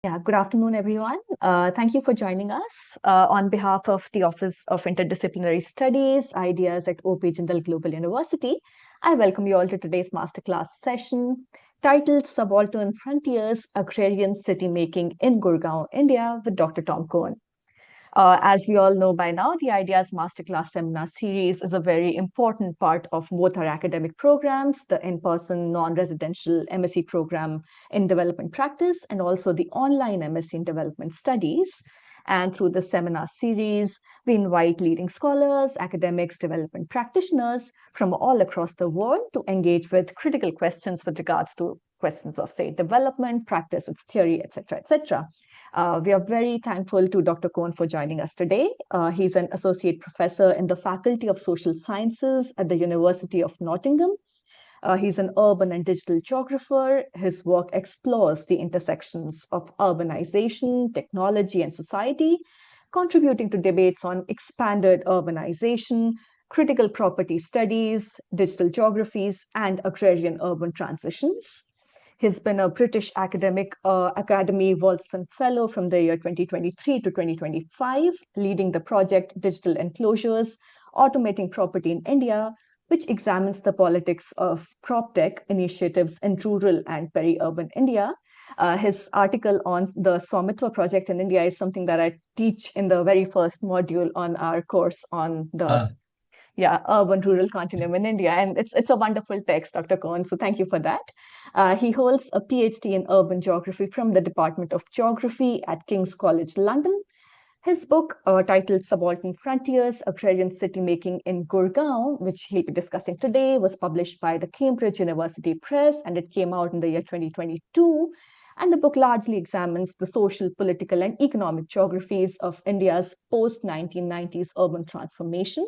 Yeah, good afternoon, everyone. Thank you for joining us. On behalf of the Office of Interdisciplinary Studies, Ideas at OP Jindal Global University, I welcome you all to today's masterclass session titled Subaltern Frontiers, Agrarian City Making in Gurgaon, India with Dr. Tom Cowan. As we all know by now, the Ideas Masterclass Seminar Series is a very important part of both our academic programs, the in-person non-residential MSc program in development practice, and also the online MSc in development studies. And through the seminar series, we invite leading scholars, academics, development practitioners from all across the world to engage with critical questions with regards to questions of, say, development, practice, its theory, etc., etc. We are very thankful to Dr. Cowan for joining us today. He's an associate professor in the Faculty of Social Sciences at the University of Nottingham. He's an urban and digital geographer. His work explores the intersections of urbanization, technology, and society, contributing to debates on expanded urbanization, critical property studies, digital geographies, and agrarian urban transitions. He's been a British Academy Wolfson Fellow from the year 2023 to 2025, leading the project Digital Enclosures, Automating Property in India, which examines the politics of PropTech initiatives in rural and peri-urban India. His article on the Swamitwa project in India is something that I teach in the very first module on our course on the Uh, urban rural continuum in India. And it's a wonderful text, Dr. Cohen. So thank you for that. He holds a PhD in urban geography from the Department of Geography at King's College London. His book, titled Subaltern Frontiers, Agrarian City Making in Gurgaon, which he'll be discussing today, was published by the Cambridge University Press, and it came out in the year 2022. And the book largely examines the social, political, and economic geographies of India's post-1990s urban transformation.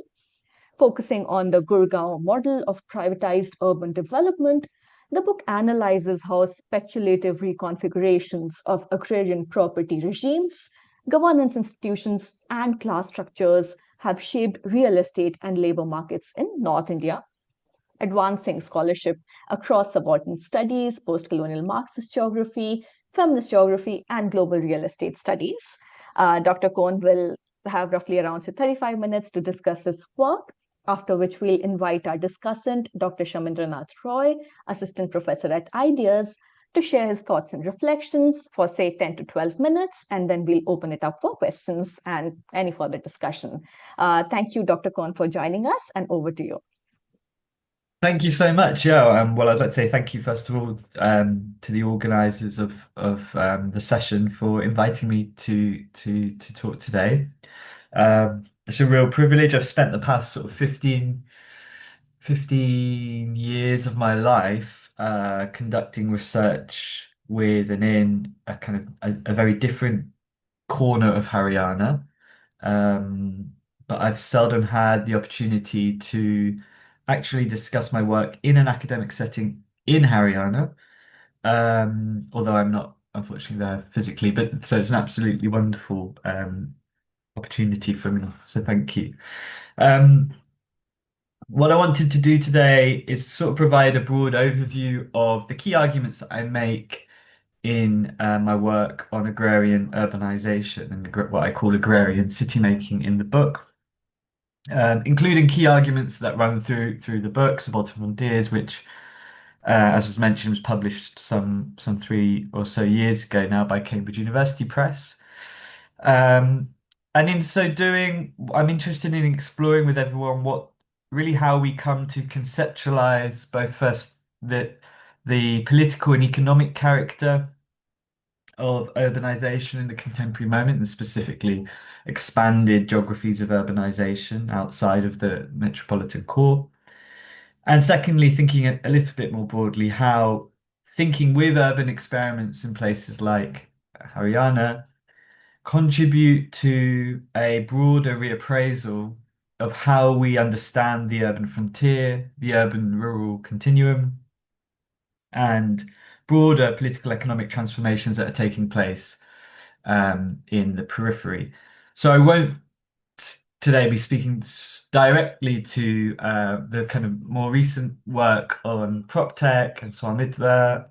Focusing on the Gurgaon model of privatized urban development, the book analyzes how speculative reconfigurations of agrarian property regimes, governance institutions, and class structures have shaped real estate and labor markets in North India, advancing scholarship across subaltern studies, post-colonial Marxist geography, feminist geography, and global real estate studies. Dr. Cohn will have roughly around 35 minutes to discuss his work, after which we'll invite our discussant, Dr. Shamindranath Roy, assistant professor at Ideas, to share his thoughts and reflections for, say, 10 to 12 minutes, and then we'll open it up for questions and any further discussion. Thank you, Dr. Cohn, for joining us, and over to you. Thank you so much. Yeah, well, I'd like to say thank you first of all to the organisers of the session for inviting me to talk today. It's a real privilege. I've spent the past sort of 15 years of my life conducting research with and in a kind of a very different corner of Haryana. But I've seldom had the opportunity to actually discuss my work in an academic setting in Haryana, although I'm not unfortunately there physically. But so it's an absolutely wonderful opportunity for me. So thank you. Um, what I wanted to do today is sort of provide a broad overview of the key arguments that I make in my work on agrarian urbanization and what I call agrarian city making in the book, including key arguments that run through the book, Subaltern Frontiers, which, as was mentioned, was published some 3 or so years ago now by Cambridge University Press. Um, and in so doing, I'm interested in exploring with everyone how we come to conceptualize both first the political and economic character of urbanization in the contemporary moment, and specifically expanded geographies of urbanization outside of the metropolitan core. And secondly, thinking a little bit more broadly, how thinking with urban experiments in places like Haryana contribute to a broader reappraisal of how we understand the urban frontier, the urban-rural continuum, and broader political economic transformations that are taking place in the periphery. So I won't today be speaking directly to the kind of more recent work on PropTech and Swamitwa,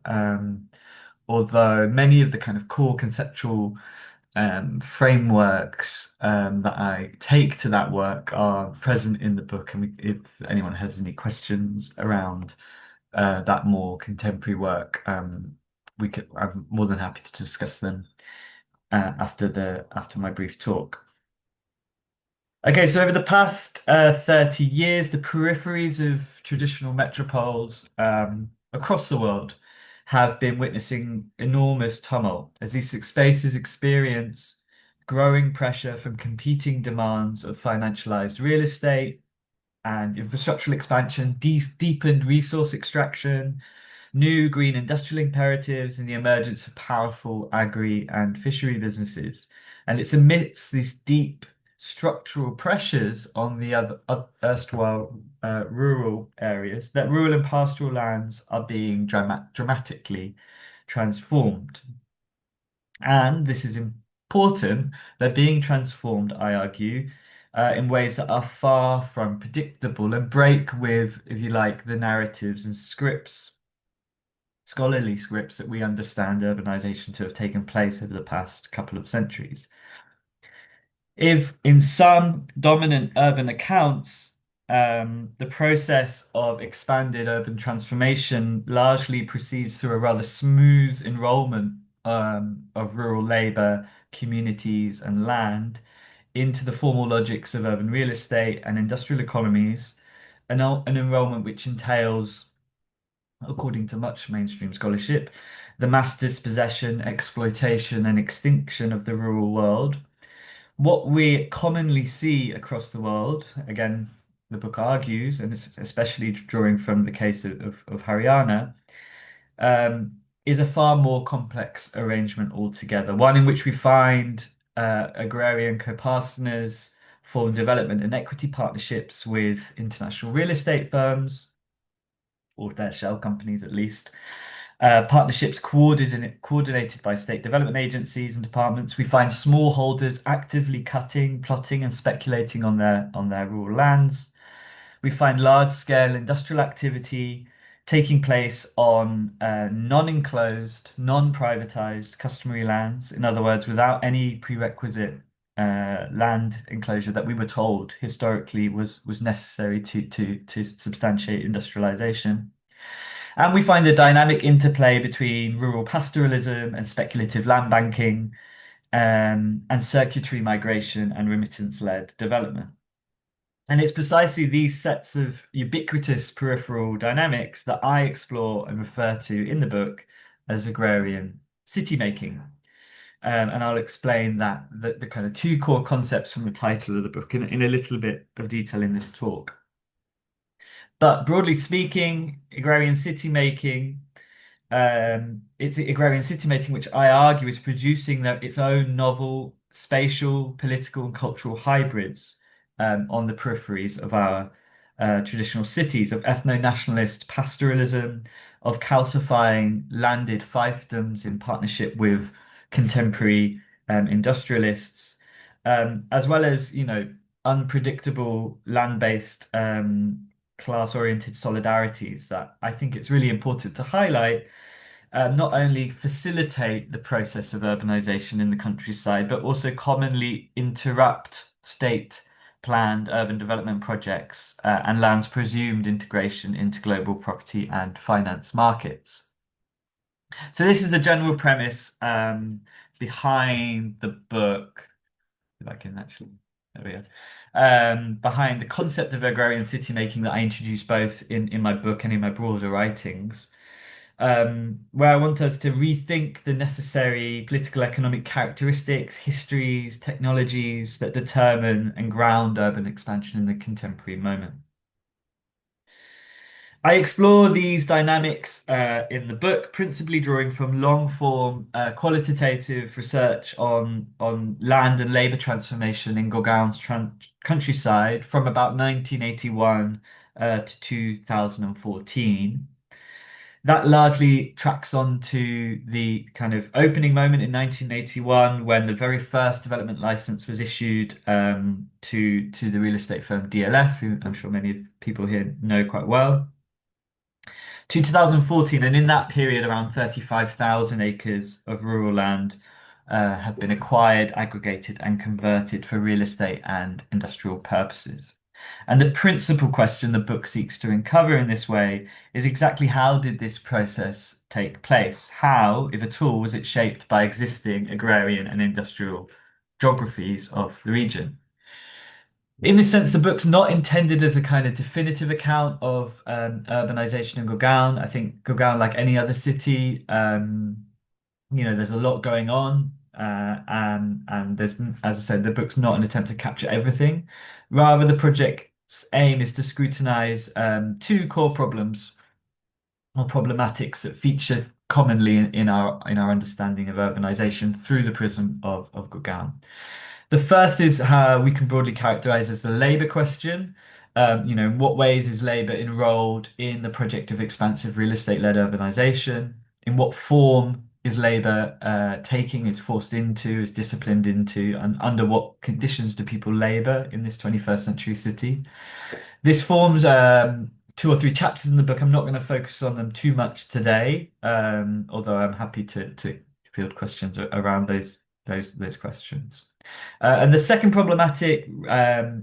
although many of the kind of core conceptual frameworks that I take to that work are present in the book. And if anyone has any questions around that more contemporary work, I'm more than happy to discuss them after my brief talk. Okay, so over the past 30 years, the peripheries of traditional metropoles across the world have been witnessing enormous tumult as these spaces experience growing pressure from competing demands of financialized real estate and infrastructural expansion, deepened resource extraction, new green industrial imperatives, and the emergence of powerful agri and fishery businesses. And it's amidst these deep structural pressures on the other erstwhile rural areas that rural and pastoral lands are being dramatically transformed. And this is important, they're being transformed, I argue, in ways that are far from predictable and break with, if you like, the narratives and scripts, scholarly scripts that we understand urbanization to have taken place over the past couple of centuries. If in some dominant urban accounts, the process of expanded urban transformation largely proceeds through a rather smooth enrollment of rural labor, communities, and land into the formal logics of urban real estate and industrial economies, an enrollment which entails, according to much mainstream scholarship, the mass dispossession, exploitation, and extinction of the rural world. What we commonly see across the world, again, the book argues, and especially drawing from the case of Haryana, is a far more complex arrangement altogether. One in which we find agrarian co-partners form development and equity partnerships with international real estate firms, or their shell companies at least. Partnerships coordinated by state development agencies and departments. We find smallholders actively cutting, plotting, and speculating on their rural lands. We find large-scale industrial activity taking place on non-enclosed, non-privatized customary lands. In other words, without any prerequisite land enclosure that we were told historically was necessary to substantiate industrialization. And we find the dynamic interplay between rural pastoralism and speculative land banking, and circuitry migration and remittance-led development. And it's precisely these sets of ubiquitous peripheral dynamics that I explore and refer to in the book as agrarian city making. And I'll explain that the kind of two core concepts from the title of the book in a little bit of detail in this talk. But broadly speaking, agrarian city making, it's agrarian city making, which I argue is producing its own novel spatial, political, and cultural hybrids on the peripheries of our traditional cities, of ethno-nationalist pastoralism, of calcifying landed fiefdoms in partnership with contemporary industrialists, as well as, unpredictable land-based class-oriented solidarities that I think it's really important to highlight, not only facilitate the process of urbanization in the countryside, but also commonly interrupt state-planned urban development projects and land's presumed integration into global property and finance markets. So this is a general premise behind the book. If I can actually, there we go. Behind the concept of agrarian city making that I introduce both in my book and in my broader writings, where I want us to rethink the necessary political economic characteristics, histories, technologies that determine and ground urban expansion in the contemporary moment. I explore these dynamics in the book, principally drawing from long-form qualitative research on land and labour transformation in Gurgaon's countryside from about 1981 to 2014. That largely tracks on to the kind of opening moment in 1981 when the very first development license was issued to the real estate firm DLF, who I'm sure many people here know quite well. to 2014, and in that period, around 35,000 acres of rural land have been acquired, aggregated, and converted for real estate and industrial purposes. And the principal question the book seeks to uncover in this way is exactly how did this process take place? How, if at all, was it shaped by existing agrarian and industrial geographies of the region? In this sense, the book's not intended as a kind of definitive account of urbanization in Gurgaon. I think Gurgaon, like any other city, there's a lot going on, and there's, as I said, the book's not an attempt to capture everything. Rather, the project's aim is to scrutinize two core problems or problematics that feature commonly in our understanding of urbanization through the prism of Gurgaon. The first is how we can broadly characterize as the labor question. In what ways is labor enrolled in the project of expansive real estate-led urbanization? In what form is labor taking, is forced into, is disciplined into, and under what conditions do people labor in this 21st century city? This forms two or three chapters in the book. I'm not going to focus on them too much today, although I'm happy to field questions around those questions. And the second problematic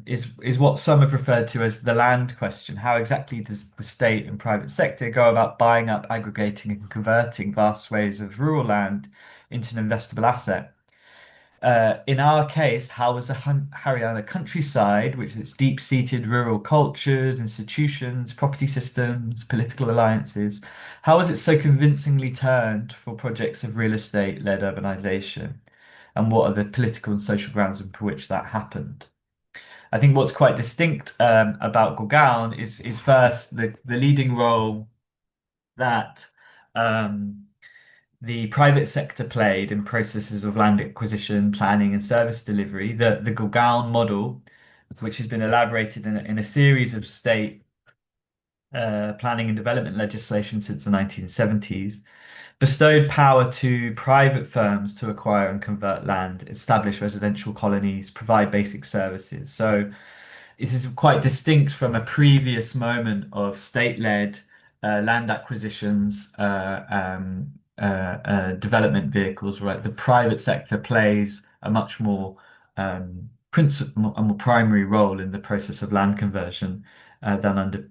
is what some have referred to as the land question. How exactly does the state and private sector go about buying up, aggregating, and converting vast swathes of rural land into an investable asset? In our case, how was the Haryana countryside, which is deep-seated rural cultures, institutions, property systems, political alliances, how was it so convincingly turned for projects of real estate-led urbanization? And what are the political and social grounds for which that happened? I think what's quite distinct about Gurgaon is first the leading role that um, the private sector played in processes of land acquisition, planning, and service delivery. The Gurgaon model, which has been elaborated in a series of state planning and development legislation since the 1970s, bestowed power to private firms to acquire and convert land, establish residential colonies, provide basic services. So this is quite distinct from a previous moment of state-led land acquisitions, development vehicles, right? The private sector plays a much more principal, a more primary role in the process of land conversion than under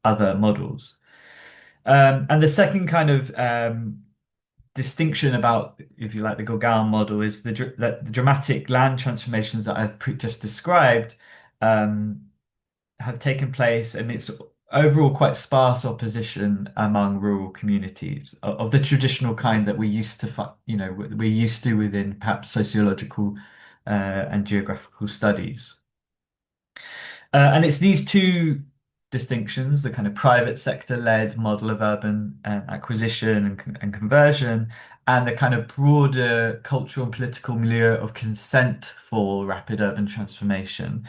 other models. And the second kind of distinction about, if you like, the Gurgaon model is that the dramatic land transformations that I've just described um, have taken place amidst overall quite sparse opposition among rural communities of the traditional kind that we used to, we're used to within perhaps sociological and geographical studies. And it's these two distinctions, the kind of private sector-led model of urban acquisition and conversion, and the kind of broader cultural and political milieu of consent for rapid urban transformation,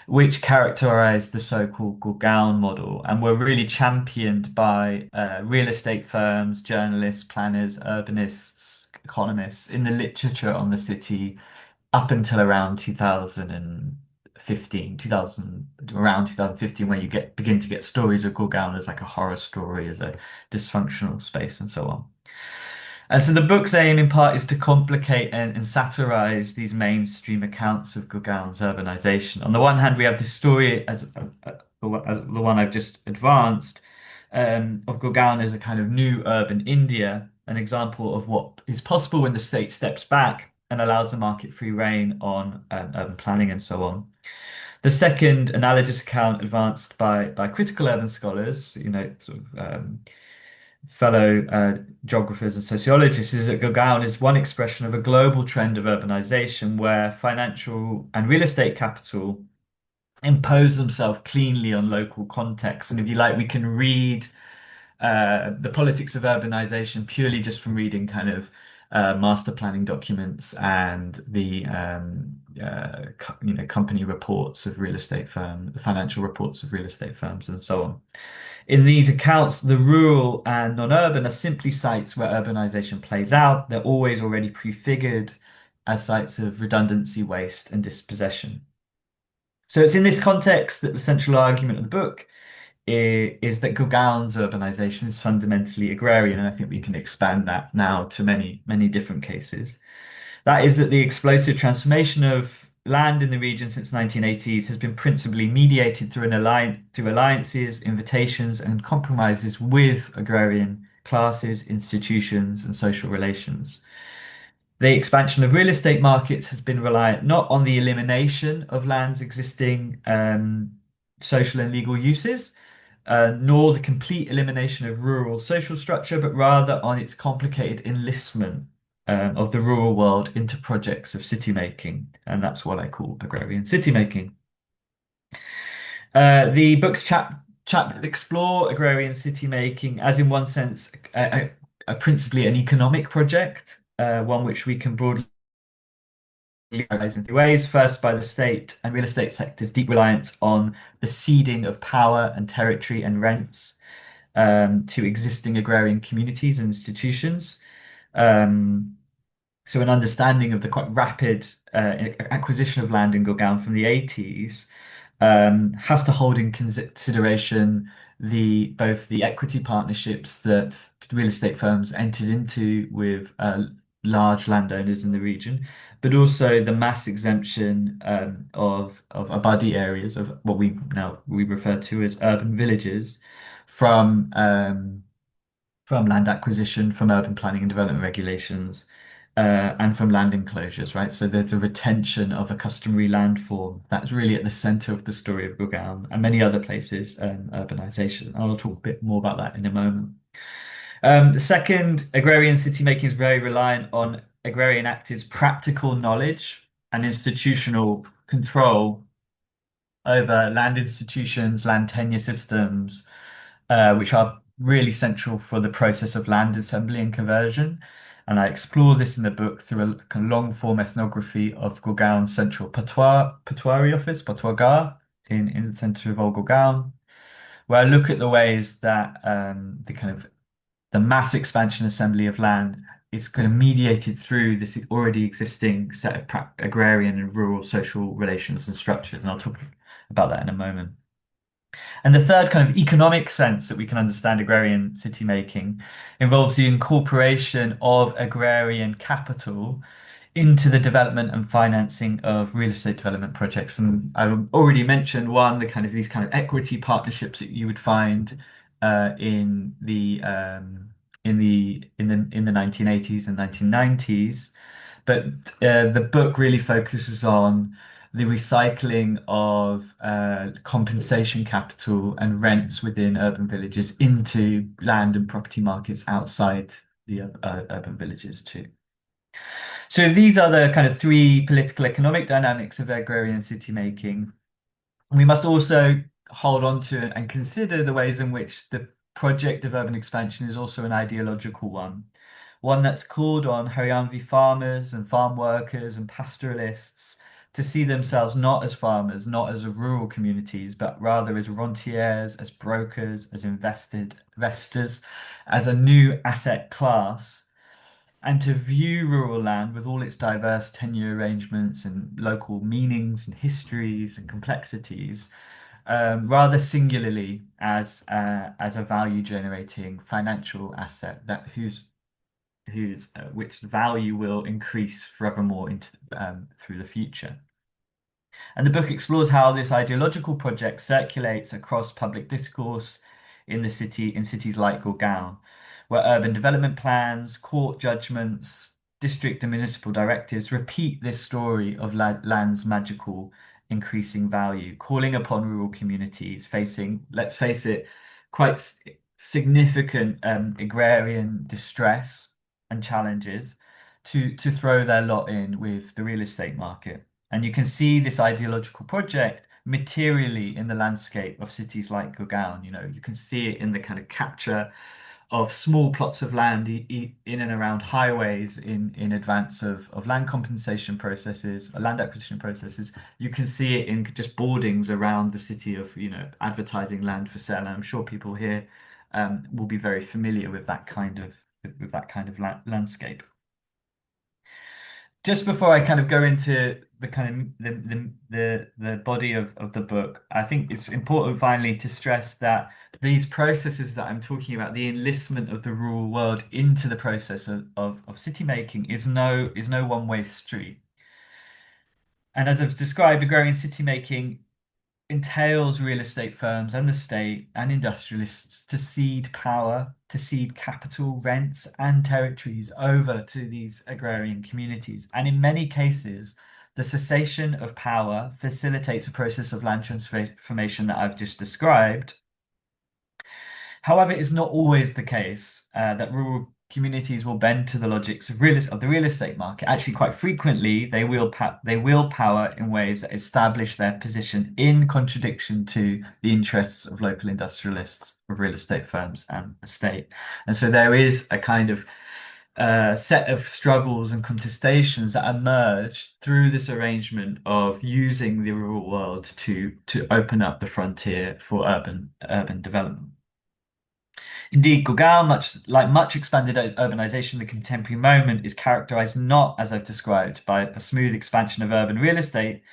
which characterize the so-called Gurgaon model and were really championed by real estate firms, journalists, planners, urbanists, economists in the literature on the city up until around 2015, 2000, around 2015, where you begin to get stories of Gurgaon as like a horror story, as a dysfunctional space, and so on. And so the book's aim, in part, is to complicate and satirize these mainstream accounts of Gurgaon's urbanization. On the one hand, we have this story as the one I've just advanced of Gurgaon as a kind of new urban India, an example of what is possible when the state steps back and allows the market free rein on urban planning and so on. The second analogous account advanced by critical urban scholars, sort of fellow geographers and sociologists, is that Gurgaon is one expression of a global trend of urbanization where financial and real estate capital impose themselves cleanly on local contexts. And if you like, we can read the politics of urbanization purely just from reading kind of master planning documents and the company reports of real estate firms, the financial reports of real estate firms, and so on. In these accounts, the rural and non-urban are simply sites where urbanization plays out. They're always already prefigured as sites of redundancy, waste, and dispossession. So it's in this context that the central argument of the book is that Gurgaon's urbanization is fundamentally agrarian, and I think we can expand that now to many, many different cases. That is that the explosive transformation of land in the region since 1980s has been principally mediated through through alliances, invitations, and compromises with agrarian classes, institutions, and social relations. The expansion of real estate markets has been reliant not on the elimination of land's existing social and legal uses, nor the complete elimination of rural social structure, but rather on its complicated enlistment of the rural world into projects of city making. And that's what I call agrarian city making. The book's chapters explore agrarian city making as, in one sense, principally an economic project, one which we can broadly categorize in three ways. First, by the state and real estate sector's deep reliance on the ceding of power and territory and rents to existing agrarian communities and institutions. Um, so an understanding of the quite rapid acquisition of land in Gurgaon from the 80s has to hold in consideration the both the equity partnerships that real estate firms entered into with large landowners in the region, but also the mass exemption of abadi areas of what we refer to as urban villages from land acquisition, from urban planning and development regulations, and from land enclosures, right? So there's a retention of a customary land form that's really at the center of the story of Gurgaon and many other places, urbanization. I'll talk a bit more about that in a moment. The second, agrarian city making is very reliant on agrarian actors' practical knowledge and institutional control over land institutions, land tenure systems, which are really central for the process of land assembly and conversion. And I explore this in the book through a kind of long form ethnography of Gurgaon's central Patois office, Patois in the center of Old Gurgaon, where I look at the ways that the mass expansion assembly of land is kind of mediated through this already existing set of agrarian and rural social relations and structures. And I'll talk about that in a moment. And the third kind of economic sense that we can understand agrarian city making involves the incorporation of agrarian capital into the development and financing of real estate development projects. And I've already mentioned one, the kind of these kind of equity partnerships that you would find in the 1980s and 1990s. But the book really focuses on the recycling of compensation capital and rents within urban villages into land and property markets outside the urban villages too. So these are the kind of three political economic dynamics of agrarian city making. We must also hold on to and consider the ways in which the project of urban expansion is also an ideological one that's called on Haryanvi farmers and farm workers and pastoralists to see themselves not as farmers, not as rural communities, but rather as rentiers, as brokers, as investors, as a new asset class, and to view rural land with all its diverse tenure arrangements and local meanings and histories and complexities, rather singularly as a value generating financial asset that whose which value will increase forevermore into through the future. And the book explores how this ideological project circulates across public discourse in cities like Gurgaon, where urban development plans, court judgments, district and municipal directives repeat this story of land's magical increasing value, calling upon rural communities facing, let's face it, quite significant agrarian distress and challenges to throw their lot in with the real estate market. And you can see this ideological project materially in the landscape of cities like Gurgaon. You know, you can see it in the kind of capture of small plots of land in and around highways in advance of land compensation processes, land acquisition processes. You can see it in just boardings around the city of, you know, advertising land for sale. And I'm sure people here will be very familiar with that kind of landscape. just before I kind of go into the kind of the body of the book, I think it's important finally to stress that these processes that I'm talking about, the enlistment of the rural world into the process of city making, is no one-way street. And as I've described, agrarian city making entails real estate firms and the state and industrialists to cede power, to cede capital, rents, and territories over to these agrarian communities. And in many cases, the cessation of power facilitates a process of land transformation that I've just described. However, it's not always the case that rural communities will bend to the logics of the real estate market. Actually, quite frequently, they will power in ways that establish their position in contradiction to the interests of local industrialists, of real estate firms, and the state. And so there is a kind of set of struggles and contestations that emerge through this arrangement of using the rural world to open up the frontier for urban development. Indeed, Gurgaon, much expanded urbanization, the contemporary moment is characterized not, as I've described, by a smooth expansion of urban real estate,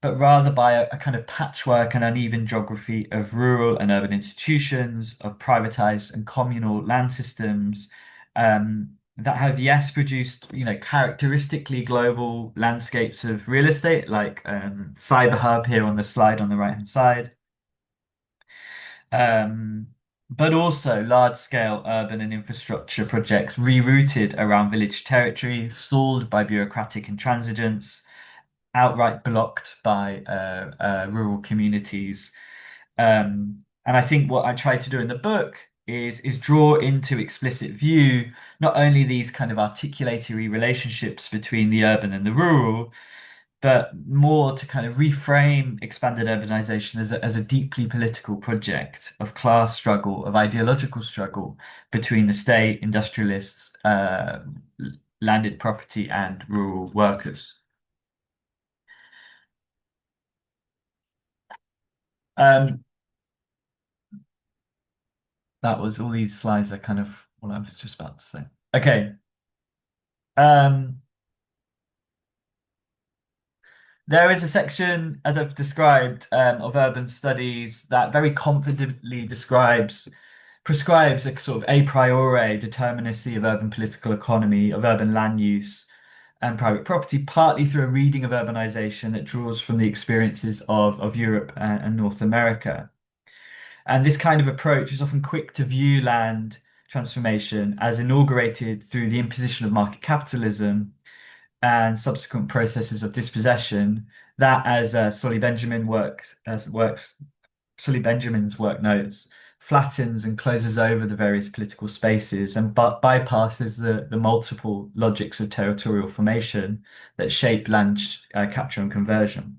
but rather by a kind of patchwork and uneven geography of rural and urban institutions, of privatized and communal land systems, that have, yes, produced, characteristically global landscapes of real estate, like Cyber Hub here on the slide on the right-hand side. Um, but also large-scale urban and infrastructure projects rerouted around village territory, stalled by bureaucratic intransigence, outright blocked by rural communities. And I think what I try to do in the book is draw into explicit view not only these kind of articulatory relationships between the urban and the rural, but more to kind of reframe expanded urbanization as a deeply political project of class struggle, of ideological struggle between the state, industrialists, landed property, and rural workers. Um, that was all these slides are kind of what I was just about to say. Okay. Um, There is a section, as I've described, of urban studies that very confidently prescribes a sort of a priori determinacy of urban political economy, of urban land use and private property, partly through a reading of urbanization that draws from the experiences of Europe and North America. And this kind of approach is often quick to view land transformation as inaugurated through the imposition of market capitalism and subsequent processes of dispossession. That, as Sully Benjamin's work notes, flattens and closes over the various political spaces and bypasses the multiple logics of territorial formation that shape land capture and conversion.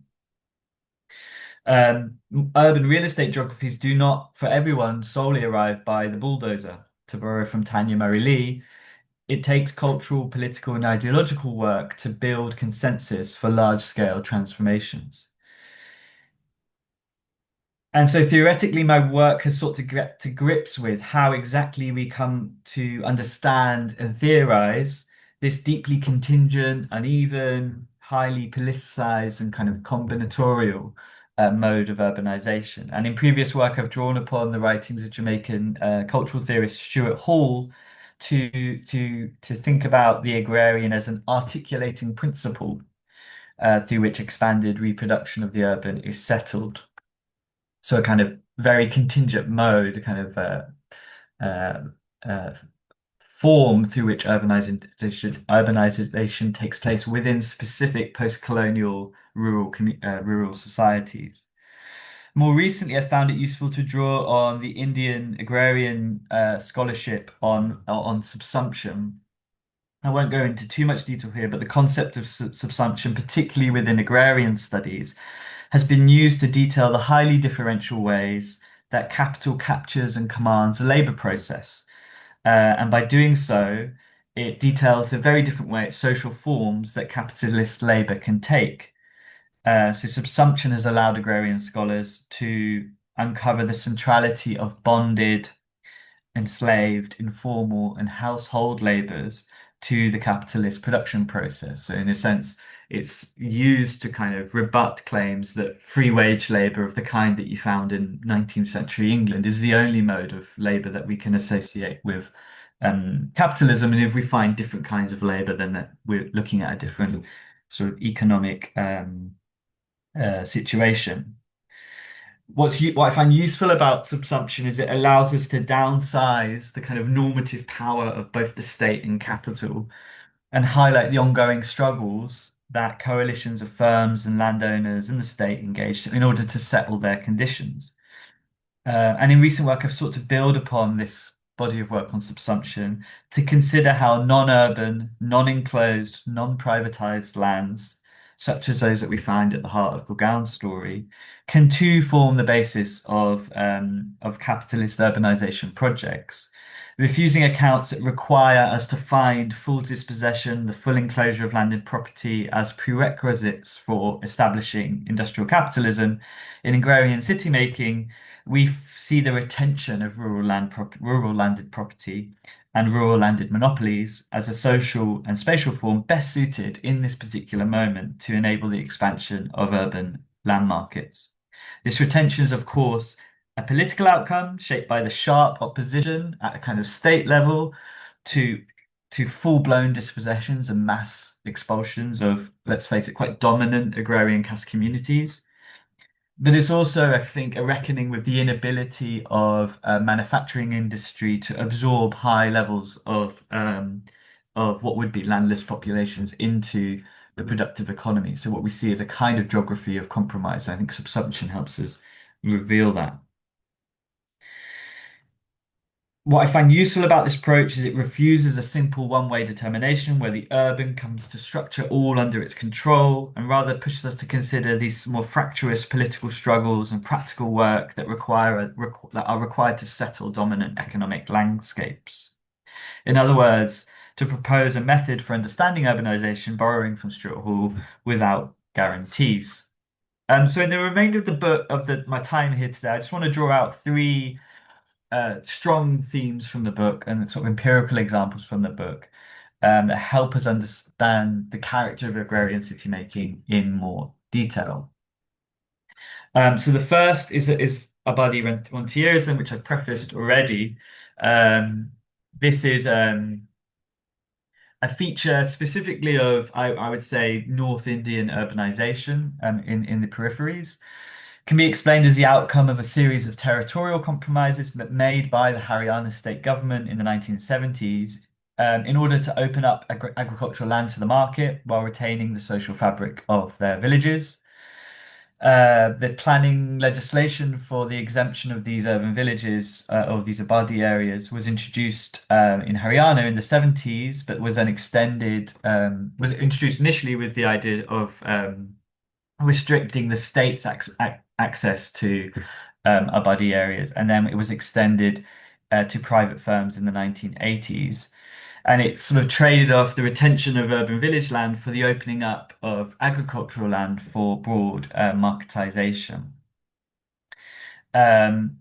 Um, Urban real estate geographies do not, for everyone, solely arrive by the bulldozer. To borrow from Tanya Murray Lee, it takes cultural, political, and ideological work to build consensus for large-scale transformations. And so theoretically, my work has sought to get to grips with how exactly we come to understand and theorize this deeply contingent, uneven, highly politicized, and kind of combinatorial mode of urbanization. And in previous work, I've drawn upon the writings of Jamaican cultural theorist Stuart Hall to think about the agrarian as an articulating principle through which expanded reproduction of the urban is settled. So a kind of very contingent mode, a kind of uh, uh, form through which urbanization takes place within specific post-colonial rural societies. More recently, I found it useful to draw on the Indian agrarian scholarship on subsumption. I won't go into too much detail here, but the concept of subsumption, particularly within agrarian studies, has been used to detail the highly differential ways that capital captures and commands a labor process. And by doing so, it details the very different social forms that capitalist labor can take. So subsumption has allowed agrarian scholars to uncover the centrality of bonded, enslaved, informal, and household laborers to the capitalist production process. So in a sense, it's used to kind of rebut claims that free wage labor of the kind that you found in 19th century England is the only mode of labor that we can associate with capitalism. And if we find different kinds of labor, then that we're looking at a different sort of economic situation. What I find useful about subsumption is it allows us to downsize the kind of normative power of both the state and capital and highlight the ongoing struggles that coalitions of firms and landowners and the state engaged in order to settle their conditions. And in recent work, I've sought to build upon this body of work on subsumption to consider how non-urban, non-enclosed, non-privatized lands, such as those that we find at the heart of Gurgaon's story, can too form the basis of capitalist urbanization projects, refusing accounts that require us to find full dispossession, the full enclosure of landed property as prerequisites for establishing industrial capitalism in agrarian city making. We see the retention of rural landed property and rural landed monopolies as a social and spatial form best suited in this particular moment to enable the expansion of urban land markets. This retention is, of course, a political outcome shaped by the sharp opposition at a kind of state level to full-blown dispossessions and mass expulsions of, let's face it, quite dominant agrarian caste communities. But it's also, I think, a reckoning with the inability of manufacturing industry to absorb high levels of what would be landless populations into the productive economy. So what we see is a kind of geography of compromise. I think subsumption helps us reveal that. What I find useful about this approach is it refuses a simple one-way determination where the urban comes to structure all under its control and rather pushes us to consider these more fractious political struggles and practical work that that are required to settle dominant economic landscapes. In other words, to propose a method for understanding urbanization borrowing from Stuart Hall without guarantees. So in the remainder of the book my time here today, I just want to draw out three strong themes from the book and sort of empirical examples from the book that help us understand the character of agrarian city making in more detail. So the first is Abadi rentierism, which I prefaced already. This is a feature specifically of, I would say, North Indian urbanization in the peripheries. Can be explained as the outcome of a series of territorial compromises made by the Haryana state government in the 1970s in order to open up agricultural land to the market while retaining the social fabric of their villages. The planning legislation for the exemption of these urban villages, of these Abadi areas, was introduced in Haryana in the 70s, but was then was introduced initially with the idea of restricting the state's access to Abadi areas, and then it was extended to private firms in the 1980s. And it sort of traded off the retention of urban village land for the opening up of agricultural land for broad marketization. Um,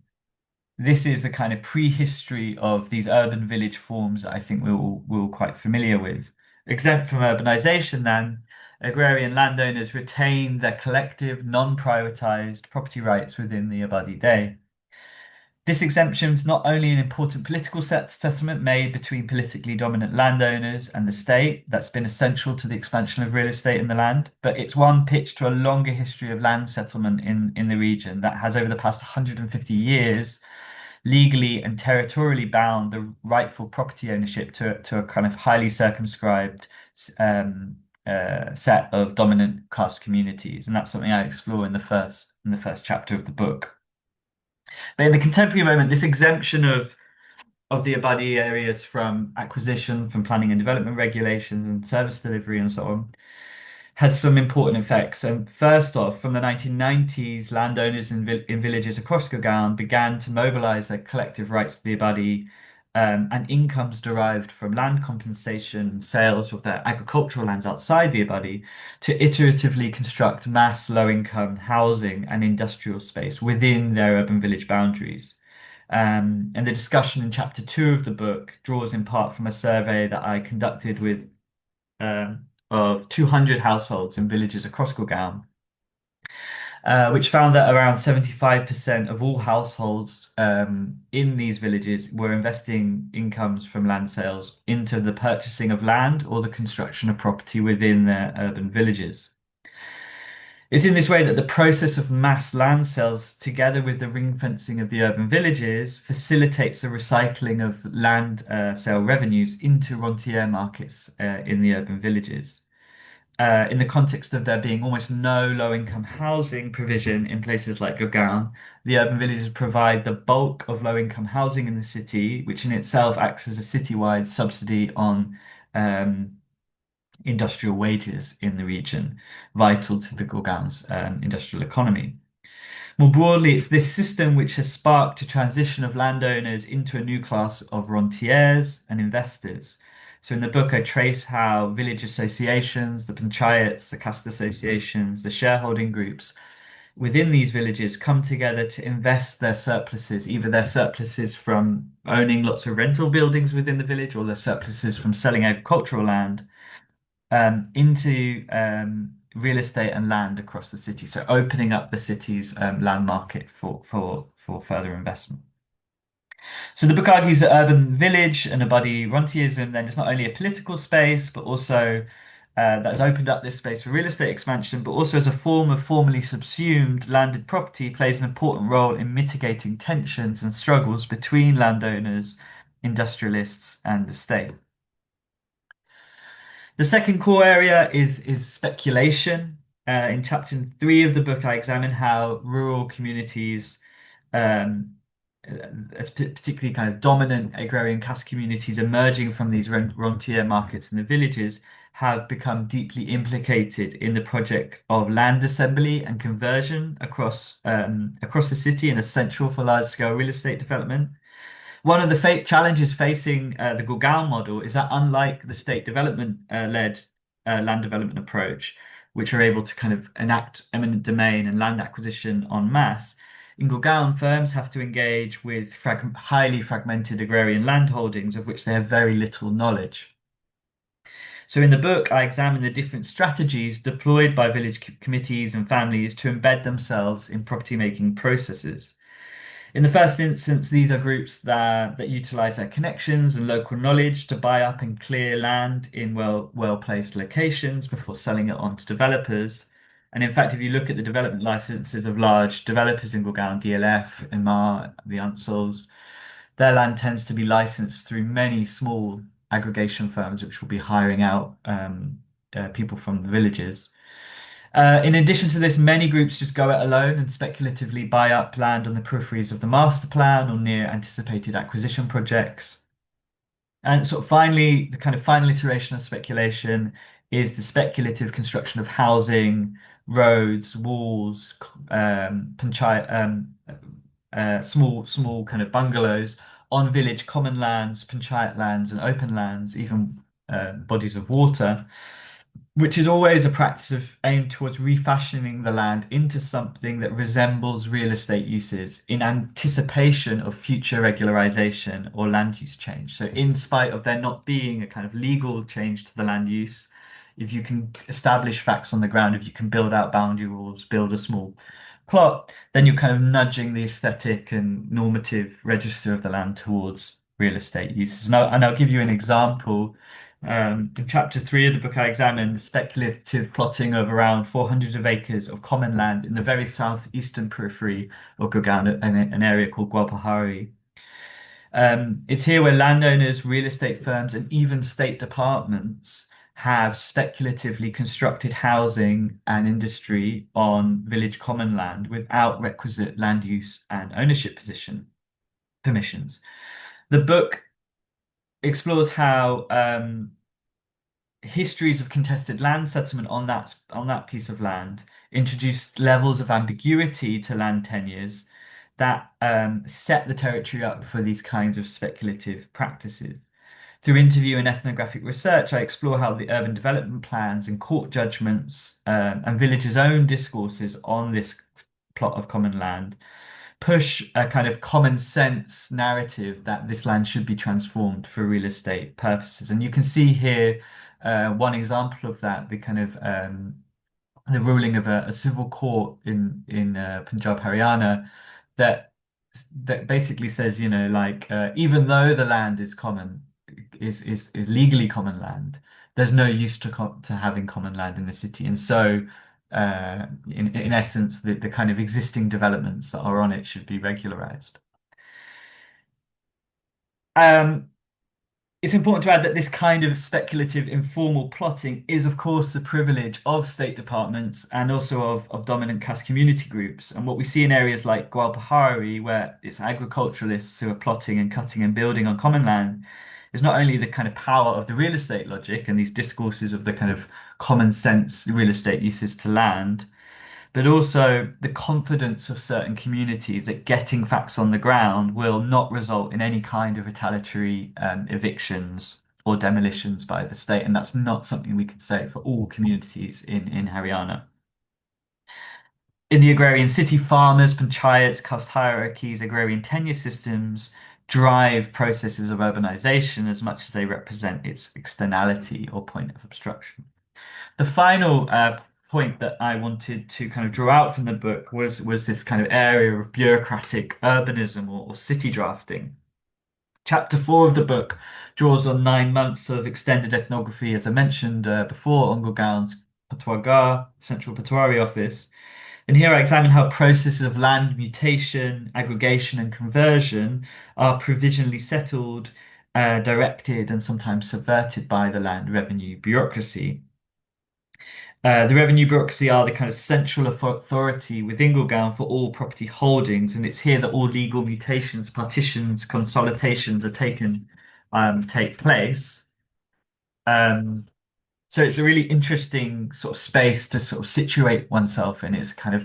this is the kind of prehistory of these urban village forms that I think we're all quite familiar with. Exempt from urbanization, then, agrarian landowners retain their collective, non-privatized property rights within the Abadi Day. This exemption is not only an important political settlement made between politically dominant landowners and the state that's been essential to the expansion of real estate in the land, but it's one pitched to a longer history of land settlement in the region that has, over the past 150 years, legally and territorially bound the rightful property ownership to a kind of highly circumscribed set of dominant caste communities, and that's something I explore in the first chapter of the book. But in the contemporary moment, this exemption of the Abadi areas from acquisition, from planning and development regulations and service delivery and so on, has some important effects. And first off, from the 1990s, landowners in villages across Gurgaon began to mobilize their collective rights to the Abadi and incomes derived from land compensation and sales of their agricultural lands outside the Abadi to iteratively construct mass low-income housing and industrial space within their urban village boundaries. And the discussion in chapter 2 of the book draws in part from a survey that I conducted of 200 households in villages across Gurgaon, which found that around 75% of all households in these villages were investing incomes from land sales into the purchasing of land or the construction of property within their urban villages. It's in this way that the process of mass land sales, together with the ring fencing of the urban villages, facilitates the recycling of land sale revenues into rentier markets in the urban villages. In the context of there being almost no low-income housing provision in places like Gurgaon, the urban villages provide the bulk of low-income housing in the city, which in itself acts as a citywide subsidy on um, industrial wages in the region, vital to the Gurgaon's industrial economy. More broadly, it's this system which has sparked a transition of landowners into a new class of rentiers and investors. So in the book, I trace how village associations, the panchayats, the caste associations, the shareholding groups within these villages come together to invest their surpluses, either their surpluses from owning lots of rental buildings within the village or their surpluses from selling agricultural land into real estate and land across the city. So opening up the city's land market for further investment. So the book argues that urban village and Abadi rentierism then is not only a political space, but also that has opened up this space for real estate expansion, but also as a form of formally subsumed landed property plays an important role in mitigating tensions and struggles between landowners, industrialists, and the state. The second core area is speculation. In chapter 3 of the book, I examine how rural communities, um, particularly kind of dominant agrarian caste communities emerging from these rentier markets in the villages, have become deeply implicated in the project of land assembly and conversion across the city and essential for large-scale real estate development. One of the challenges facing the Gurgaon model is that unlike the state development led land development approach, which are able to kind of enact eminent domain and land acquisition en masse, in Gurgaon, firms have to engage with highly fragmented agrarian land holdings of which they have very little knowledge. So in the book, I examine the different strategies deployed by village committees and families to embed themselves in property making processes. In the first instance, these are groups that utilize their connections and local knowledge to buy up and clear land in well-placed locations before selling it on to developers. And in fact, if you look at the development licenses of large developers in Gurgaon, DLF, Imar, the Ansols, their land tends to be licensed through many small aggregation firms, which will be hiring out people from the villages. In addition to this, many groups just go it alone and speculatively buy up land on the peripheries of the master plan or near anticipated acquisition projects. And sort of finally, the kind of final iteration of speculation is the speculative construction of housing, roads, walls, panchayat, small kind of bungalows on village common lands, panchayat lands, and open lands, even bodies of water, which is always a practice of aimed towards refashioning the land into something that resembles real estate uses in anticipation of future regularization or land use change. So, in spite of there not being a kind of legal change to the land use, if you can establish facts on the ground, if you can build out boundary walls, build a small plot, then you're kind of nudging the aesthetic and normative register of the land towards real estate uses. And I'll give you an example. In chapter 3 of the book, I examine the speculative plotting of around 400 of acres of common land in the very southeastern periphery of Gurgaon, an area called Gwalpahari. It's here where landowners, real estate firms, and even state departments have speculatively constructed housing and industry on village common land without requisite land use and ownership permissions. The book explores how histories of contested land settlement on that piece of land introduced levels of ambiguity to land tenures that set the territory up for these kinds of speculative practices. Through interview and ethnographic research, I explore how the urban development plans and court judgments and villagers' own discourses on this plot of common land push a kind of common sense narrative that this land should be transformed for real estate purposes. And you can see here one example of that, the kind of the ruling of a civil court in Punjab, Haryana, that that basically says, like even though the land is common, is legally common land, there's no use to having common land in the city, and so in essence, the kind of existing developments that are on it should be regularized. Um, It's important to add that this kind of speculative informal plotting is, of course, the privilege of state departments and also of dominant caste community groups. And what we see in areas like Gwalpahari, where it's agriculturalists who are plotting and cutting and building on common land, is not only the kind of power of the real estate logic and these discourses of the kind of common sense real estate uses to land, but also the confidence of certain communities that getting facts on the ground will not result in any kind of retaliatory evictions or demolitions by the state. And that's not something we could say for all communities in Haryana. In the agrarian city, farmers, panchayats, caste hierarchies, agrarian tenure systems drive processes of urbanization as much as they represent its externality or point of obstruction. The final point that I wanted to kind of draw out from the book was this kind of area of bureaucratic urbanism or city drafting. Chapter 4 of the book draws on 9 months of extended ethnography, as I mentioned before, on Gurgaon's Patwar Central Patwari office. And here I examine how processes of land mutation, aggregation, and conversion are provisionally settled, directed, and sometimes subverted by the land revenue bureaucracy. The revenue bureaucracy are the kind of central authority within Gurgaon for all property holdings, and it's here that all legal mutations, partitions, consolidations are take place. Um, so it's a really interesting sort of space to sort of situate oneself in. It's a kind of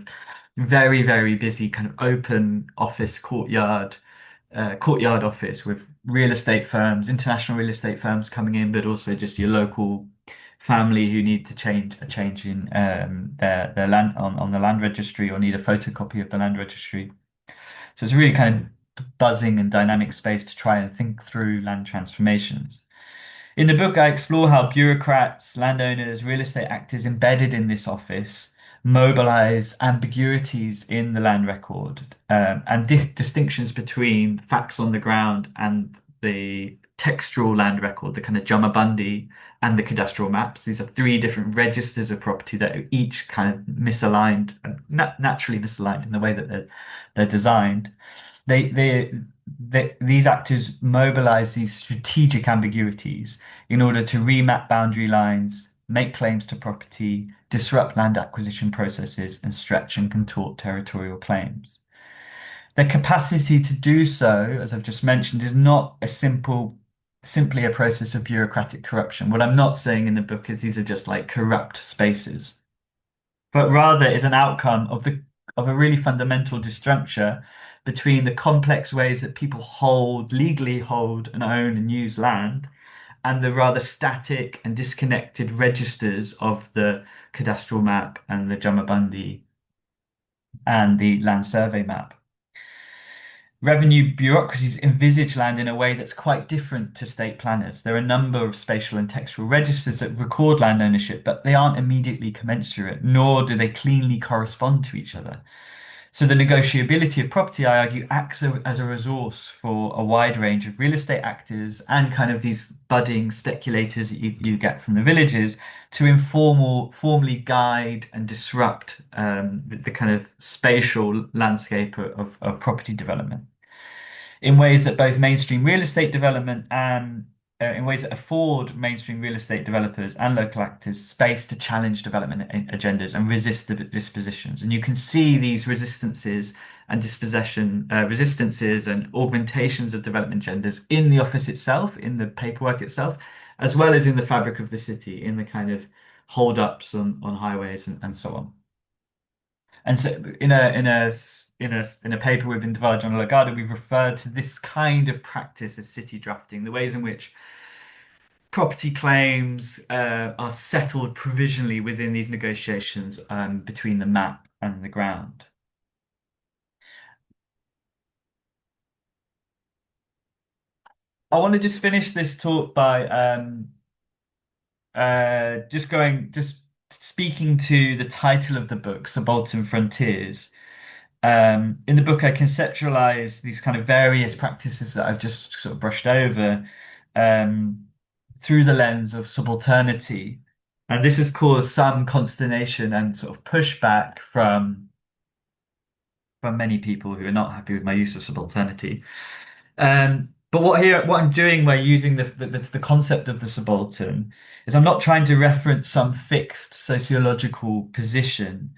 very, very busy kind of open office courtyard office with real estate firms, international real estate firms coming in, but also just your local family who need to change a change in their land on the land registry or need a photocopy of the land registry. So it's a really kind of buzzing and dynamic space to try and think through land transformations. In the book, I explore how bureaucrats, landowners, real estate actors embedded in this office mobilize ambiguities in the land record and distinctions between facts on the ground and the textual land record, the kind of Jamabandi and the cadastral maps. These are three different registers of property that are each kind of misaligned, naturally misaligned in the way that they're designed. These actors mobilize these strategic ambiguities in order to remap boundary lines, make claims to property, disrupt land acquisition processes, and stretch and contort territorial claims. Their capacity to do so, as I've just mentioned, is not simply a process of bureaucratic corruption. What I'm not saying in the book is these are just like corrupt spaces, but rather is an outcome of a really fundamental disjuncture between the complex ways that people legally hold and own and use land, and the rather static and disconnected registers of the cadastral map and the Jamabandi and the land survey map. Revenue bureaucracies envisage land in a way that's quite different to state planners. There are a number of spatial and textual registers that record land ownership, but they aren't immediately commensurate, nor do they cleanly correspond to each other. So the negotiability of property, I argue, acts as a resource for a wide range of real estate actors and kind of these budding speculators that you get from the villages to formally guide and disrupt the kind of spatial landscape of property development in ways that both mainstream real estate development and in ways that afford mainstream real estate developers and local actors space to challenge development agendas and resist the dispositions. And you can see these resistances and augmentations of development agendas in the office itself, in the paperwork itself, as well as in the fabric of the city, in the kind of hold-ups on highways and so on. And so in a paper with Individual and Lagada, we've referred to this kind of practice as city drafting, the ways in which property claims are settled provisionally within these negotiations between the map and the ground. I want to just finish this talk by just speaking to the title of the book, Subaltern Frontiers. In the book, I conceptualize these kind of various practices that I've just sort of brushed over um, through the lens of subalternity. And this has caused some consternation and sort of pushback from many people who are not happy with my use of subalternity. But what I'm doing by using the concept of the subaltern is I'm not trying to reference some fixed sociological position.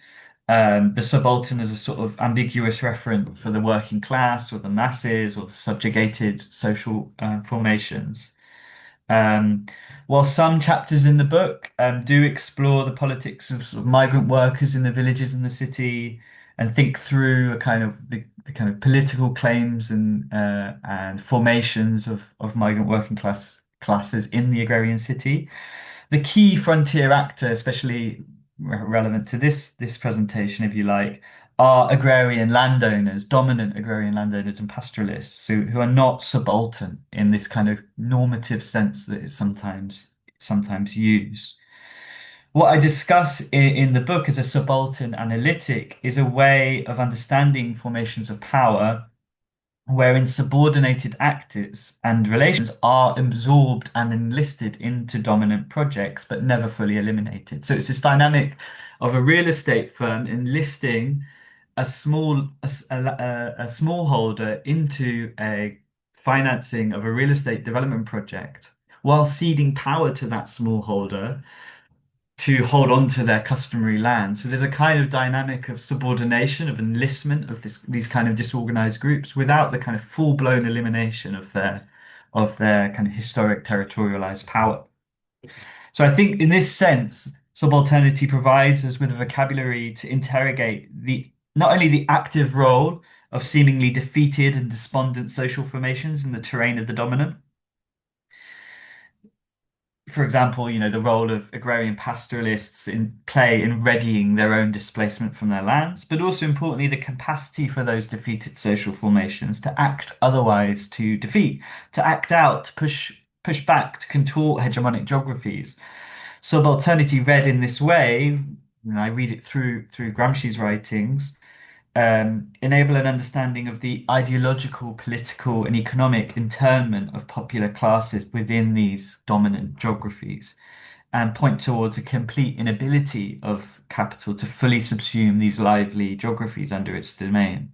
The subaltern is a sort of ambiguous referent for the working class or the masses or the subjugated social formations. Um, while some chapters in the book do explore the politics of sort of migrant workers in the villages and the city and think through a kind of the kind of political claims and formations of migrant working classes in the agrarian city. The key frontier actor, especially relevant to this presentation, if you like, are agrarian landowners, dominant agrarian landowners and pastoralists who are not subaltern in this kind of normative sense that it's sometimes used. What I discuss in the book as a subaltern analytic is a way of understanding formations of power wherein subordinated actors and relations are absorbed and enlisted into dominant projects, but never fully eliminated. So it's this dynamic of a real estate firm enlisting a small holder into a financing of a real estate development project, while ceding power to that small holder to hold on to their customary land. So there's a kind of dynamic of subordination, of enlistment of these kind of disorganized groups without the kind of full-blown elimination of their kind of historic territorialized power. So I think in this sense, subalternity provides us with a vocabulary to interrogate the not only the active role of seemingly defeated and despondent social formations in the terrain of the dominant, for example, the role of agrarian pastoralists in readying their own displacement from their lands, but also importantly, the capacity for those defeated social formations to act otherwise, to defeat, to act out, to push back, to contort hegemonic geographies. Subalternity read in this way, and I read it through Gramsci's writings, enable an understanding of the ideological, political, and economic internment of popular classes within these dominant geographies, and point towards a complete inability of capital to fully subsume these lively geographies under its domain.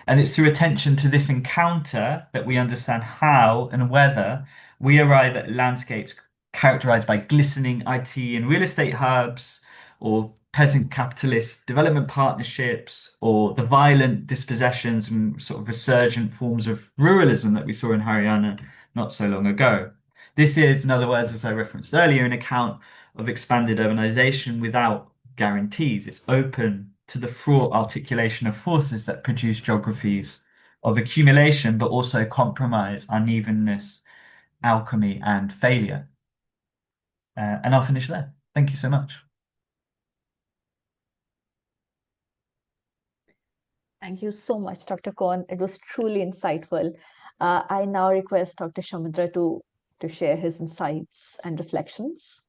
And it's through attention to this encounter that we understand how and whether we arrive at landscapes characterized by glistening IT and real estate hubs, or peasant capitalist development partnerships, or the violent dispossessions and sort of resurgent forms of ruralism that we saw in Haryana not so long ago. This is, in other words, as I referenced earlier, an account of expanded urbanization without guarantees. It's open to the fraught articulation of forces that produce geographies of accumulation, but also compromise, unevenness, alchemy, and failure. And I'll finish there. Thank you so much. Thank you so much, Dr. Cowan. It was truly insightful. I now request Dr. Shamudra to share his insights and reflections.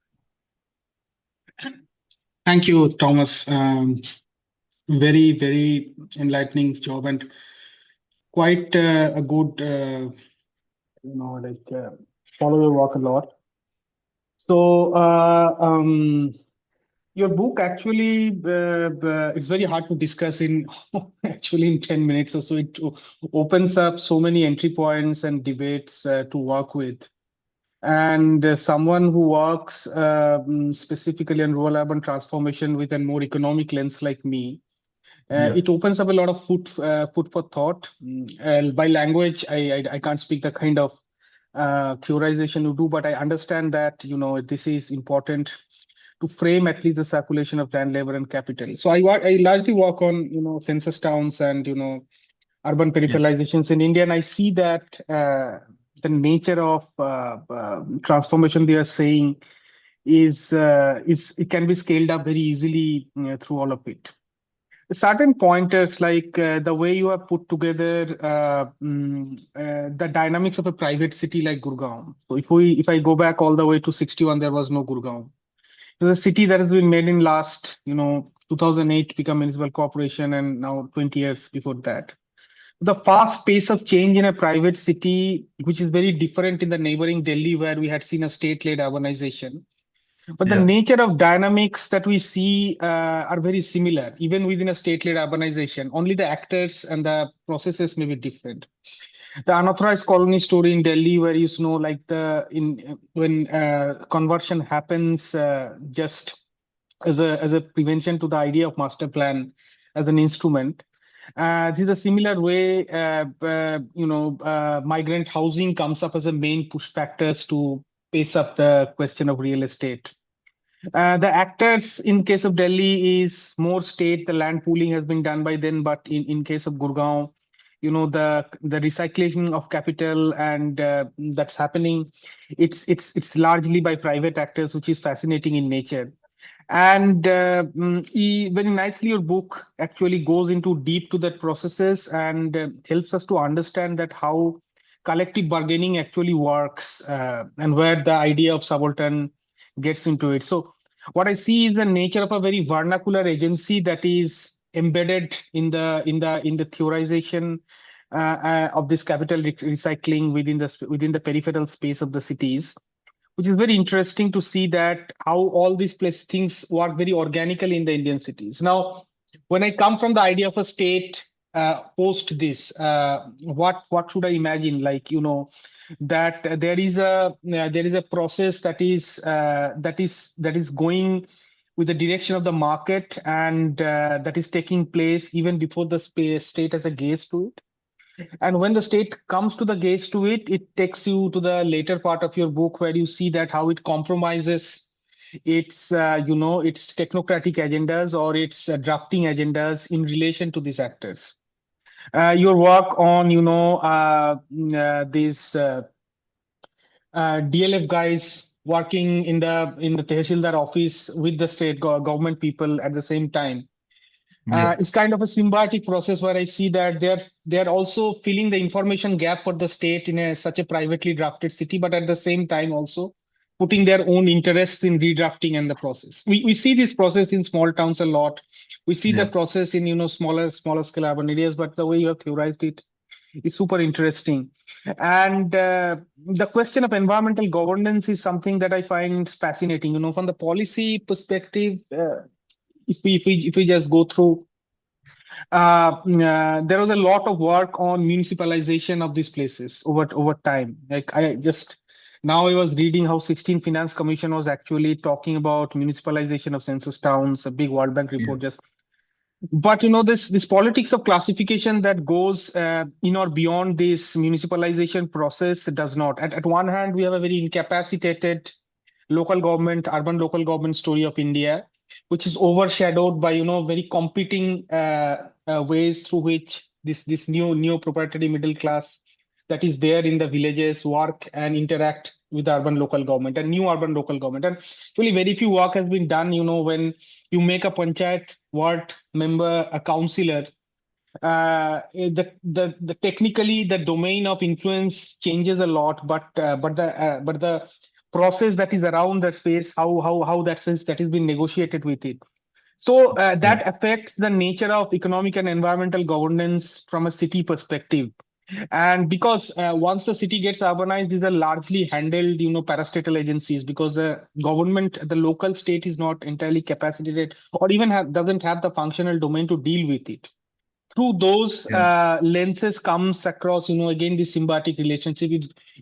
Thank you, Thomas. Very, very enlightening job and quite a good, follow your work a lot. So, your book actually, it's very hard to discuss in actually in 10 minutes or so. It opens up so many entry points and debates to work with. And someone who works specifically on rural urban transformation with a more economic lens like me, it opens up a lot of food for thought. By language, I can't speak the kind of theorization you do, but I understand that this is important to frame at least the circulation of land, labor, and capital. So I largely work on census towns and urban peripheralizations in India, and I see that the nature of transformation they are saying is it can be scaled up very easily through all of it. certain pointers like the way you have put together the dynamics of a private city like Gurgaon. So if I go back all the way to 61, there was no Gurgaon. It was a city that has been made in last, 2008 become municipal corporation, and now 20 years before that. The fast pace of change in a private city, which is very different in the neighboring Delhi, where we had seen a state-led urbanization. But the Yeah. nature of dynamics that we see are very similar, even within a state-led urbanization. Only the actors and the processes may be different. The unauthorized colony story in Delhi, where like the in when conversion happens, just as a prevention to the idea of master plan as an instrument. This is a similar way, migrant housing comes up as a main push factors to pace up the question of real estate. The actors in case of Delhi is more state. The land pooling has been done by them, but in case of Gurgaon, the recycling of capital and that's happening. It's largely by private actors, which is fascinating in nature. And very nicely, your book actually goes into deep to that processes and helps us to understand that how collective bargaining actually works and where the idea of subaltern gets into it. So what I see is the nature of a very vernacular agency that is embedded in the theorization of this capital recycling within the peripheral space of the cities, which is very interesting to see that how all these things work very organically in the Indian cities. Now, when I come from the idea of a state post this, what should I imagine? Like that there is a process that is going with the direction of the market, and that is taking place even before the state has a gaze to it. And when the state comes to the gaze to it, it takes you to the later part of your book where you see that how it compromises its technocratic agendas or its drafting agendas in relation to these actors. Your work on, these DLF guys working in the Tehsildar office with the state government people at the same time, Yeah. it's kind of a symbiotic process where I see that they're also filling the information gap for the state in such a privately drafted city, but at the same time also putting their own interests in redrafting and the process. We see this process in small towns a lot. We see the Yeah. process in smaller scale urban areas, but the way you have theorized it is super interesting. And the question of environmental governance is something that I find fascinating. From the policy perspective, if we just go through, there was a lot of work on municipalization of these places over time. Like I just now I was reading how 16 Finance Commission was actually talking about municipalization of census towns, a big World Bank Yeah. report just. But this politics of classification that goes in or beyond this municipalization process does not. At one hand, we have a very incapacitated local government, urban local government story of India, which is overshadowed by very competing ways through which this new proprietary middle class that is there in the villages work and interact with the urban local government and new urban local government. And actually, very few work has been done. When you make a panchayat ward member a councillor, the technically the domain of influence changes a lot, but the process that is around that space, how that is being negotiated with it. So Yeah. that affects the nature of economic and environmental governance from a city perspective. And because once the city gets urbanized, these are largely handled, parastatal agencies, because the government, the local state is not entirely capacitated or even doesn't have the functional domain to deal with it. Through those Yeah. lenses comes across, again, the symbiotic relationship.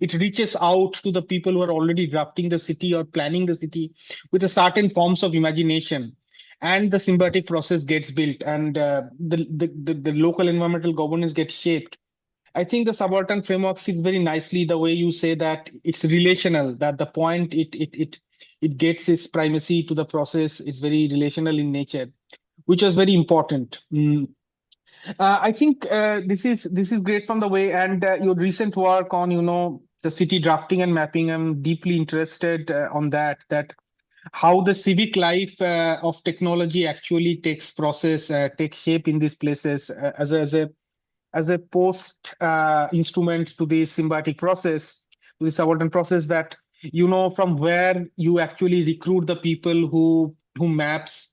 It reaches out to the people who are already drafting the city or planning the city with a certain forms of imagination, and the symbiotic process gets built, and the local environmental governance gets shaped. I think the subaltern framework sits very nicely the way you say that it's relational, that the point it gets its primacy to the process, it's very relational in nature, which was very important. I think this is great from the way, and your recent work on the city drafting and mapping. I'm deeply interested on that. how the civic life of technology actually takes shape in these places as a post instrument to the symbiotic process, to the subaltern process, that from where you actually recruit the people who maps.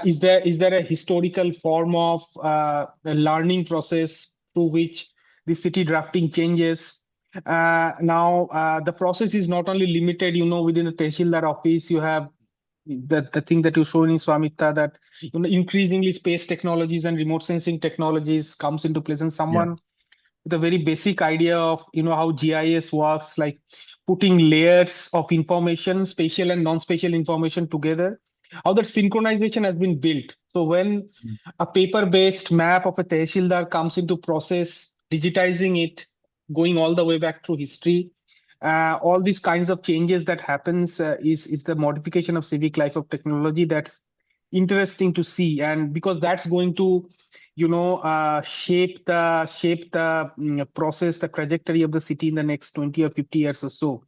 Is there a historical form of a learning process through which the city drafting changes? Now, the process is not only limited, within the Tehsildar office. You have the thing that you showed in Swamita, that increasingly space technologies and remote sensing technologies comes into place, and Yeah. someone with a very basic idea of how GIS works, like putting layers of information, spatial and non-spatial information together, how that synchronization has been built. So when Mm. a paper-based map of a Tehsildar comes into process, digitizing it, going all the way back through history, all these kinds of changes that happens is the modification of civic life of technology. That's interesting to see, and because that's going to shape the process, the trajectory of the city in the next 20 or 50 years or so.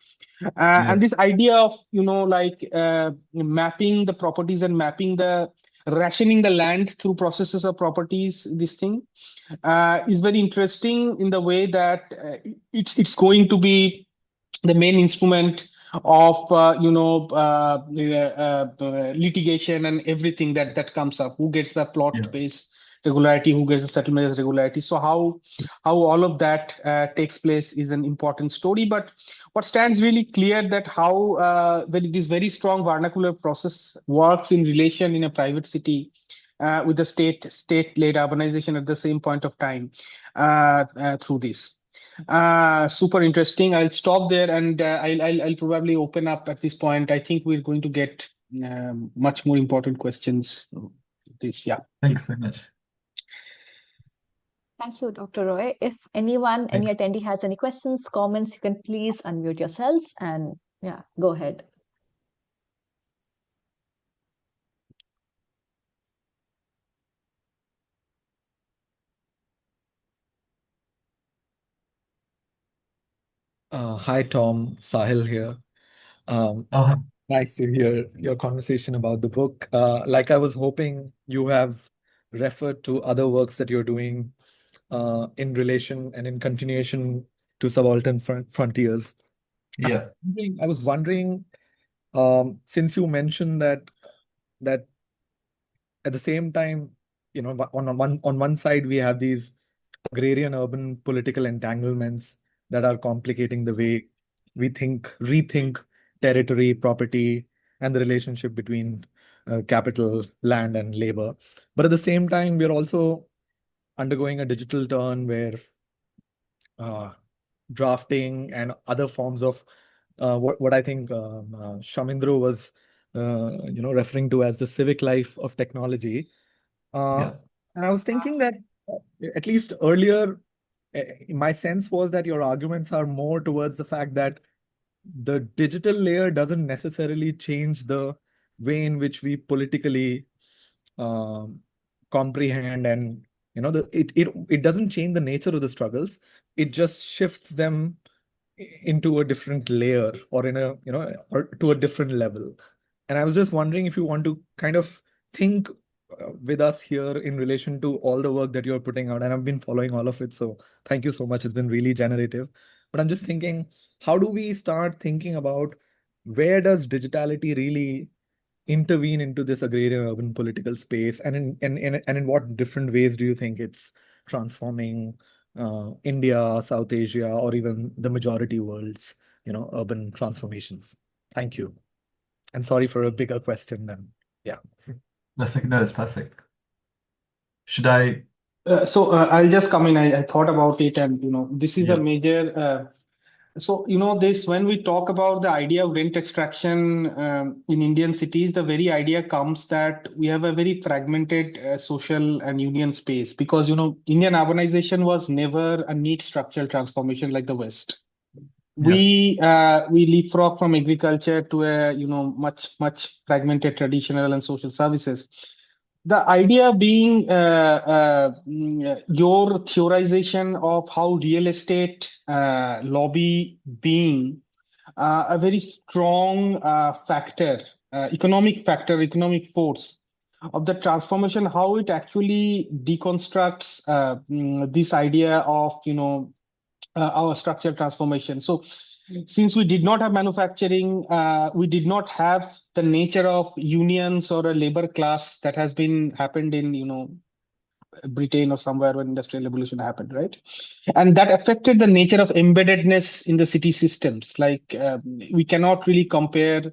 And Yeah. this idea of mapping the properties and mapping the rationing the land through processes of properties, this thing is very interesting in the way that it's going to be the main instrument of litigation and everything that comes up. Who gets the plot Yeah. based regularity? Who gets the settlement regularity? So how all of that takes place is an important story. But what stands really clear, that how this very strong vernacular process works in relation in a private city with the state-led urbanization at the same point of time through this. Super interesting. I'll stop there, and I'll probably open up at this point. I think we're going to get much more important questions. This, yeah. Thanks so much. Thank you, Dr. Roy. If anyone, any attendee has any questions, comments, you can please unmute yourselves and yeah, go ahead. Hi, Tom. Sahil here. Oh, Nice to hear your conversation about the book. Like I was hoping you have referred to other works that you're doing in relation and in continuation to subaltern frontiers. yeah. I was wondering, since you mentioned that at the same time, on one side we have these agrarian urban political entanglements that are complicating the way we rethink territory, property, and the relationship between capital, land, and labor. But at the same time, we're also undergoing a digital turn where uh, drafting and other forms of what I think Shamindra was referring to as the civic life of technology. Uh, Yeah. and I was thinking that at least earlier, my sense was that your arguments are more towards the fact that the digital layer doesn't necessarily change the way in which we politically um, comprehend, and it doesn't change the nature of the struggles. It just shifts them into a different layer, or or to a different level. And I was just wondering if you want to kind of think with us here in relation to all the work that you're putting out. And I've been following all of it, so thank you so much. It's been really generative. But I'm just thinking, how do we start thinking about where does digitality really intervene into this agrarian urban political space, and in what different ways do you think it's transforming India, South Asia, or even the majority world's urban transformations? Thank you, and sorry for a bigger question then. Yeah. That's perfect. Should I? So I'll just come in. I thought about it, and this is a Yeah. major. So this, when we talk about the idea of rent extraction in Indian cities, the very idea comes that we have a very fragmented social and union space, because Indian urbanization was never a neat structural transformation like the West. Yeah. We leapfrog from agriculture to a much fragmented traditional and social services. The idea being your theorization of how real estate lobby being a very strong factor economic factor, economic force of the transformation, how it actually deconstructs this idea of, our structural transformation. So, since we did not have manufacturing, we did not have the nature of unions or a labor class that has been happened in, Britain or somewhere when industrial revolution happened, right? And that affected the nature of embeddedness in the city systems. Like we cannot really compare,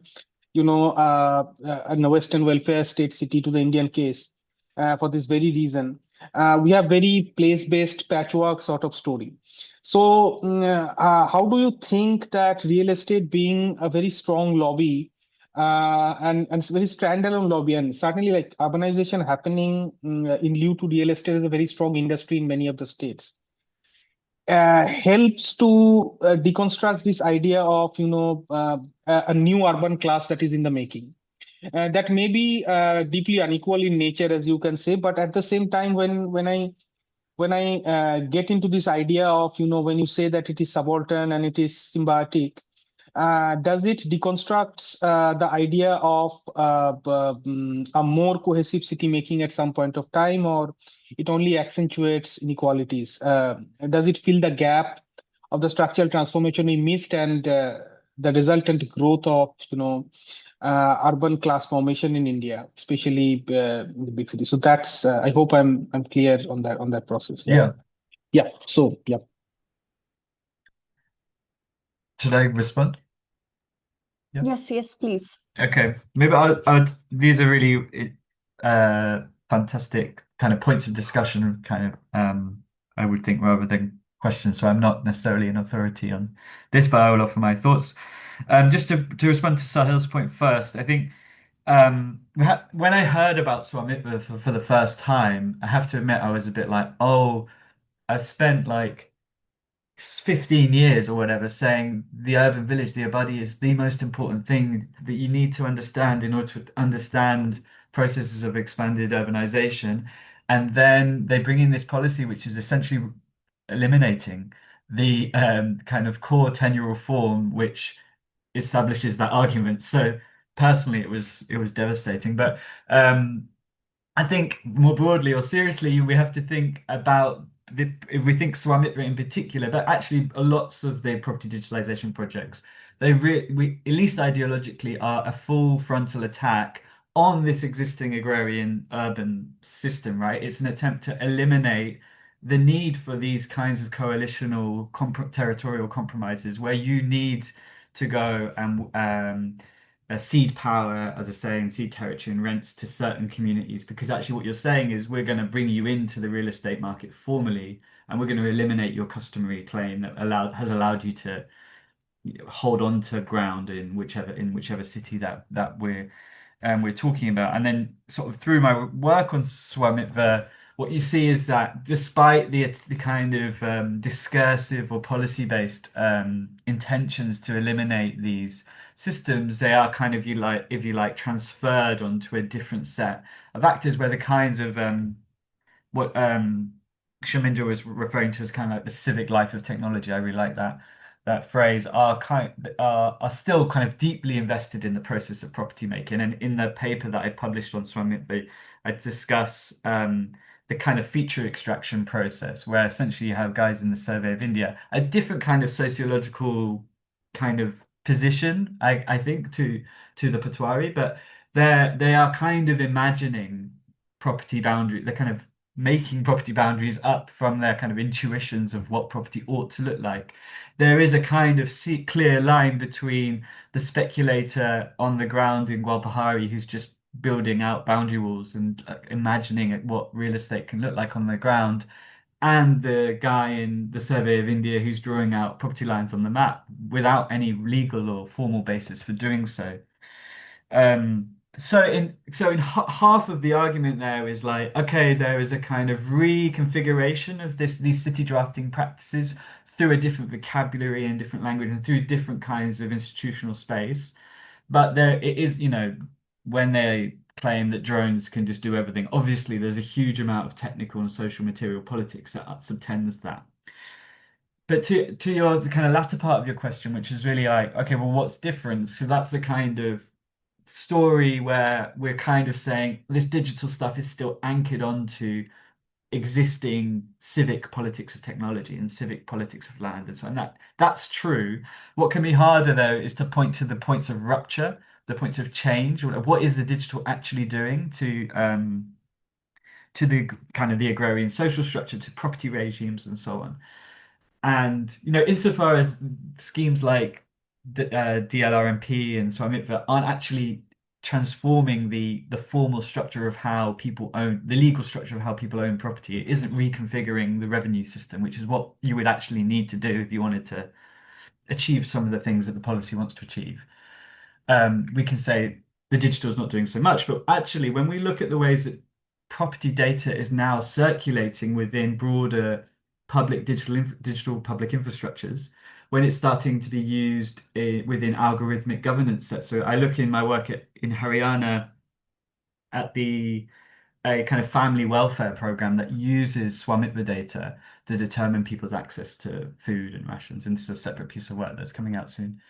a Western welfare state city to the Indian case for this very reason. We have very place-based patchwork sort of story. So, how do you think that real estate being a very strong lobby and it's very standalone lobby, and certainly like urbanization happening in lieu to real estate is a very strong industry in many of the states, helps to deconstruct this idea of a new urban class that is in the making, that may be deeply unequal in nature, as you can say, but at the same time, when I get into this idea of, when you say that it is subaltern and it is symbiotic, does it deconstruct the idea of a more cohesive city making at some point of time, or it only accentuates inequalities? Does it fill the gap of the structural transformation we missed and the resultant growth of, urban class formation in India, especially in the big cities? So that's I hope I'm clear on that process. Yeah. Yeah. So yeah. Should I respond? Yeah. Yes, please. Okay, maybe these are really fantastic kind of points of discussion, kind of I would think rather than questions. So I'm not necessarily an authority on this, but I will offer my thoughts. Just to respond to Sahil's point first, I think when I heard about Swamitva for the first time, I have to admit I was a bit like, oh, I've spent like 15 years or whatever saying the urban village, the abadi, is the most important thing that you need to understand in order to understand processes of expanded urbanization. And then they bring in this policy, which is essentially eliminating the kind of core tenure reform, which establishes that argument. So personally, it was devastating. But I think more broadly or seriously, we have to think about if we think Swamitra in particular, but actually lots of the property digitalization projects, at least ideologically, are a full frontal attack on this existing agrarian urban system, right? It's an attempt to eliminate the need for these kinds of coalitional territorial compromises where you need to go and cede power, as I say, and cede territory and rents to certain communities, because actually what you're saying is we're going to bring you into the real estate market formally, and we're going to eliminate your customary claim that has allowed you to hold on to ground in whichever city that we're talking about. And then sort of through my work on Swamitva, what you see is that despite the kind of discursive or policy-based intentions to eliminate these systems, they are kind of, if you like, transferred onto a different set of actors where the kinds of what Shamindra was referring to as kind of like the civic life of technology. I really like that phrase. Are still kind of deeply invested in the process of property making. And in the paper that I published on Swamit, I discuss the kind of feature extraction process, where essentially you have guys in the Survey of India, a different kind of sociological kind of position, I think, to the Patwari, but they are kind of imagining property boundary. They're kind of making property boundaries up from their kind of intuitions of what property ought to look like. There is a kind of clear line between the speculator on the ground in Gwalpahari who's just building out boundary walls and imagining what real estate can look like on the ground, and the guy in the Survey of India who's drawing out property lines on the map without any legal or formal basis for doing so. So in half of the argument there is like, okay, there is a kind of reconfiguration of these city drafting practices through a different vocabulary and different language and through different kinds of institutional space. But there it is, when they claim that drones can just do everything, obviously there's a huge amount of technical and social material politics that subtends that. But to your the kind of latter part of your question, which is really like, okay, well, what's different? So that's the kind of story where we're kind of saying this digital stuff is still anchored onto existing civic politics of technology and civic politics of land and so on. That's true. What can be harder though is to point to the points of rupture, the points of change. What is the digital actually doing to the kind of the agrarian social structure, to property regimes and so on. And insofar as schemes like DLRMP and so on aren't actually transforming the formal structure of how people own the legal structure of how people own property, it isn't reconfiguring the revenue system, which is what you would actually need to do if you wanted to achieve some of the things that the policy wants to achieve. We can say the digital is not doing so much, but actually, when we look at the ways that property data is now circulating within broader public digital public infrastructures, when it's starting to be used within algorithmic governance sets. So I look in my work in Haryana at a kind of family welfare program that uses Swamitva data to determine people's access to food and rations. And this is a separate piece of work that's coming out soon.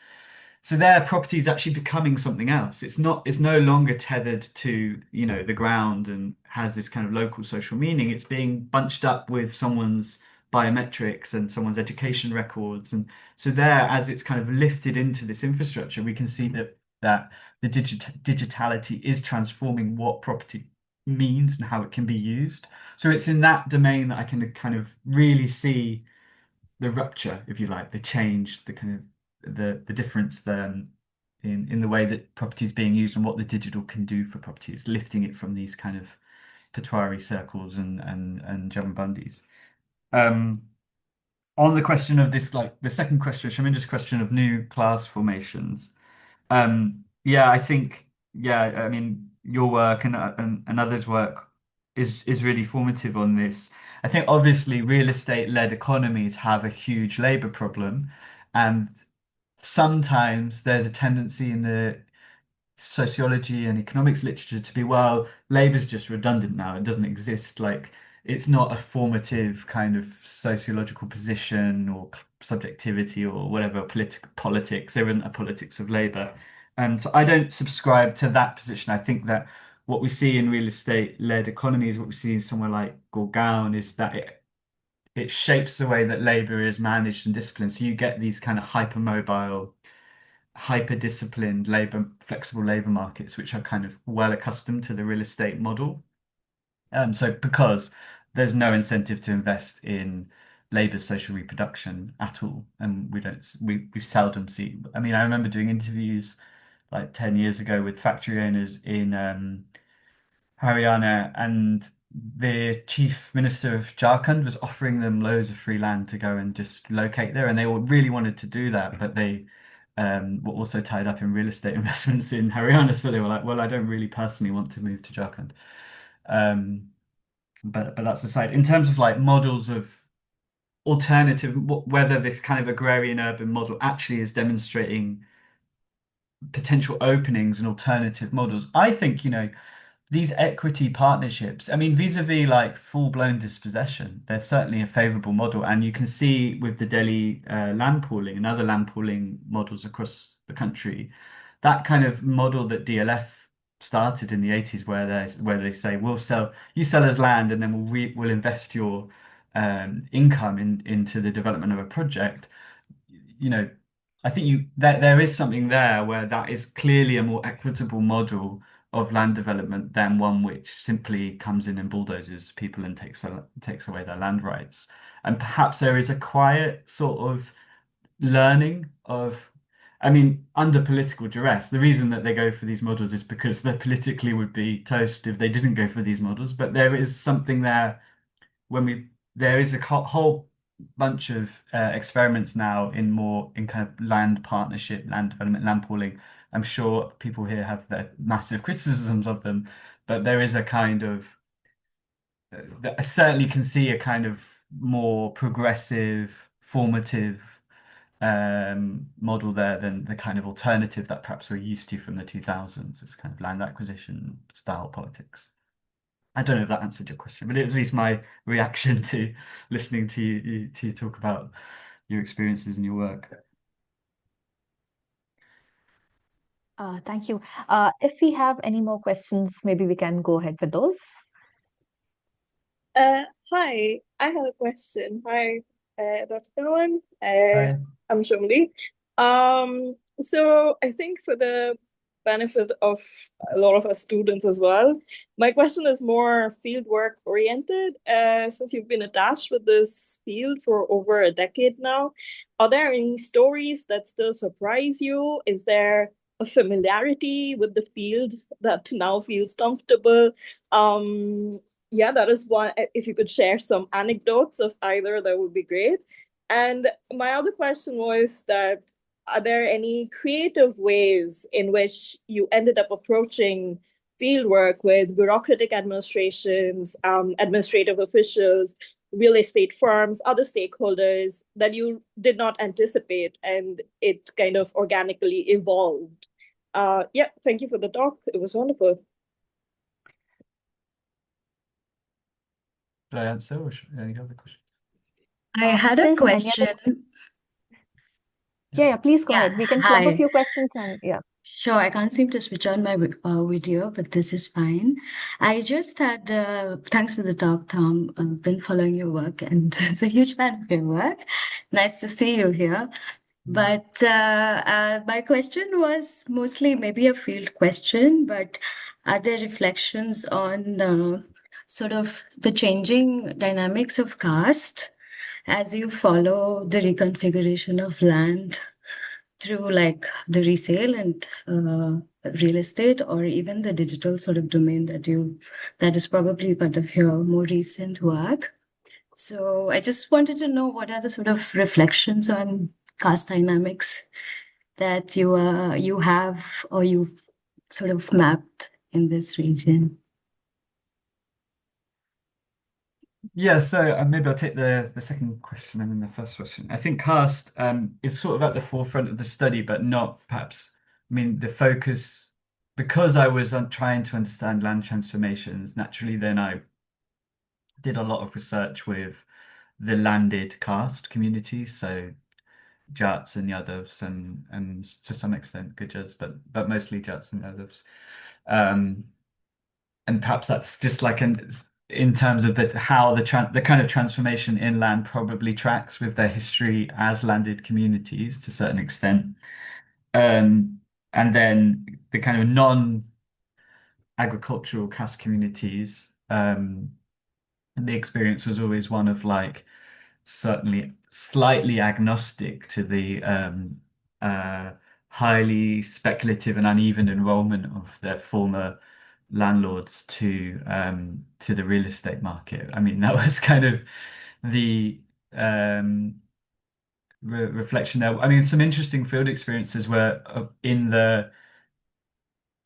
So their property is actually becoming something else. It's no longer tethered to, the ground and has this kind of local social meaning. It's being bunched up with someone's biometrics and someone's education records. And so there, as it's kind of lifted into this infrastructure, we can see that the digitality is transforming what property means and how it can be used. So it's in that domain that I can kind of really see the rupture, if you like, the change, the kind of the difference then in the way that property is being used and what the digital can do for property. It's lifting it from these kind of Patwari circles and Jamanbandis. On the question of this, like the second question, Shamindra's question of new class formations. Yeah, I think, yeah, I mean, your work and others' work is really formative on this. I think obviously real estate-led economies have a huge labor problem, and sometimes there's a tendency in the sociology and economics literature to be, well, labor's just redundant now. It doesn't exist. Like it's not a formative kind of sociological position or subjectivity or whatever politics. There isn't a politics of labor. And so I don't subscribe to that position. I think that what we see in real estate-led economies, what we see in somewhere like Gurgaon, is that it shapes the way that labor is managed and disciplined. So you get these kind of hypermobile, hyper-disciplined flexible labor markets, which are kind of well accustomed to the real estate model. So because there's no incentive to invest in labor's social reproduction at all, and we seldom see. I mean, I remember doing interviews like 10 years ago with factory owners in Haryana, and the chief minister of Jharkhand was offering them loads of free land to go and just locate there, and they all really wanted to do that, but they were also tied up in real estate investments in Haryana, so they were like, well, I don't really personally want to move to Jharkhand. But that's aside. In terms of like models of alternative, whether this kind of agrarian urban model actually is demonstrating potential openings and alternative models, I think, these equity partnerships, I mean, vis-a-vis like full-blown dispossession, they're certainly a favorable model. And you can see with the Delhi land pooling and other land pooling models across the country, that kind of model that DLF started in the 80s, where they say, you sell us land and then we'll invest your income into the development of a project. I think there is something there where that is clearly a more equitable model of land development than one which simply comes in and bulldozes people and takes away their land rights. And perhaps there is a quiet sort of learning of, I mean, under political duress. The reason that they go for these models is because they politically would be toast if they didn't go for these models. But there is something there there is a whole bunch of experiments now in kind of land partnership, land development, land pooling. I'm sure people here have their massive criticisms of them, but there is a kind of I certainly can see a kind of more progressive, formative model there than the kind of alternative that perhaps we're used to from the 2000s, this kind of land acquisition style politics. I don't know if that answered your question, but it was at least my reaction to listening to you talk about your experiences and your work. Thank you. If we have any more questions, maybe we can go ahead with those. Hi, I have a question. Hi, Dr. Cowan. Hi. I'm Shomli. So I think for the benefit of a lot of our students as well, my question is more fieldwork oriented. Since you've been attached with this field for over a decade now, are there any stories that still surprise you? Is there a familiarity with the field that now feels comfortable? Yeah, that is one. If you could share some anecdotes of either, that would be great. And my other question was that, are there any creative ways in which you ended up approaching fieldwork with bureaucratic administrations, administrative officials, real estate firms, other stakeholders that you did not anticipate, and it kind of organically evolved? Yeah, thank you for the talk. It was wonderful. Should I answer or should any other question? I had a Yes, any other- question. Yeah, please go Yeah, ahead. We can club a hi. few questions and yeah. Sure, I can't seem to switch on my video, but this is fine. I just had, thanks for the talk, Tom. I've been following your work and it's a huge fan of your work. Nice to see you here. But my question was mostly maybe a field question, but are there reflections on sort of the changing dynamics of caste as you follow the reconfiguration of land through like the resale and real estate, or even the digital sort of domain that is probably part of your more recent work? So I just wanted to know what are the sort of reflections on caste dynamics that you have or you've sort of mapped in this region. Yeah, so maybe I'll take the second question and then the first question. I think caste is sort of at the forefront of the study, but not perhaps. I mean, the focus, because I was trying to understand land transformations. Naturally, then I did a lot of research with the landed caste communities, so Jats and Yadavs and to some extent Gujars, but mostly Jats and Yadavs. Um, and perhaps that's just like in terms of how the kind of transformation inland probably tracks with their history as landed communities to a certain extent. And then the kind of non-agricultural caste communities, the experience was always one of like certainly slightly agnostic to the uh, highly speculative and uneven enrollment of their former landlords to the real estate market. I mean, that was kind of the reflection there. I mean, some interesting field experiences were in the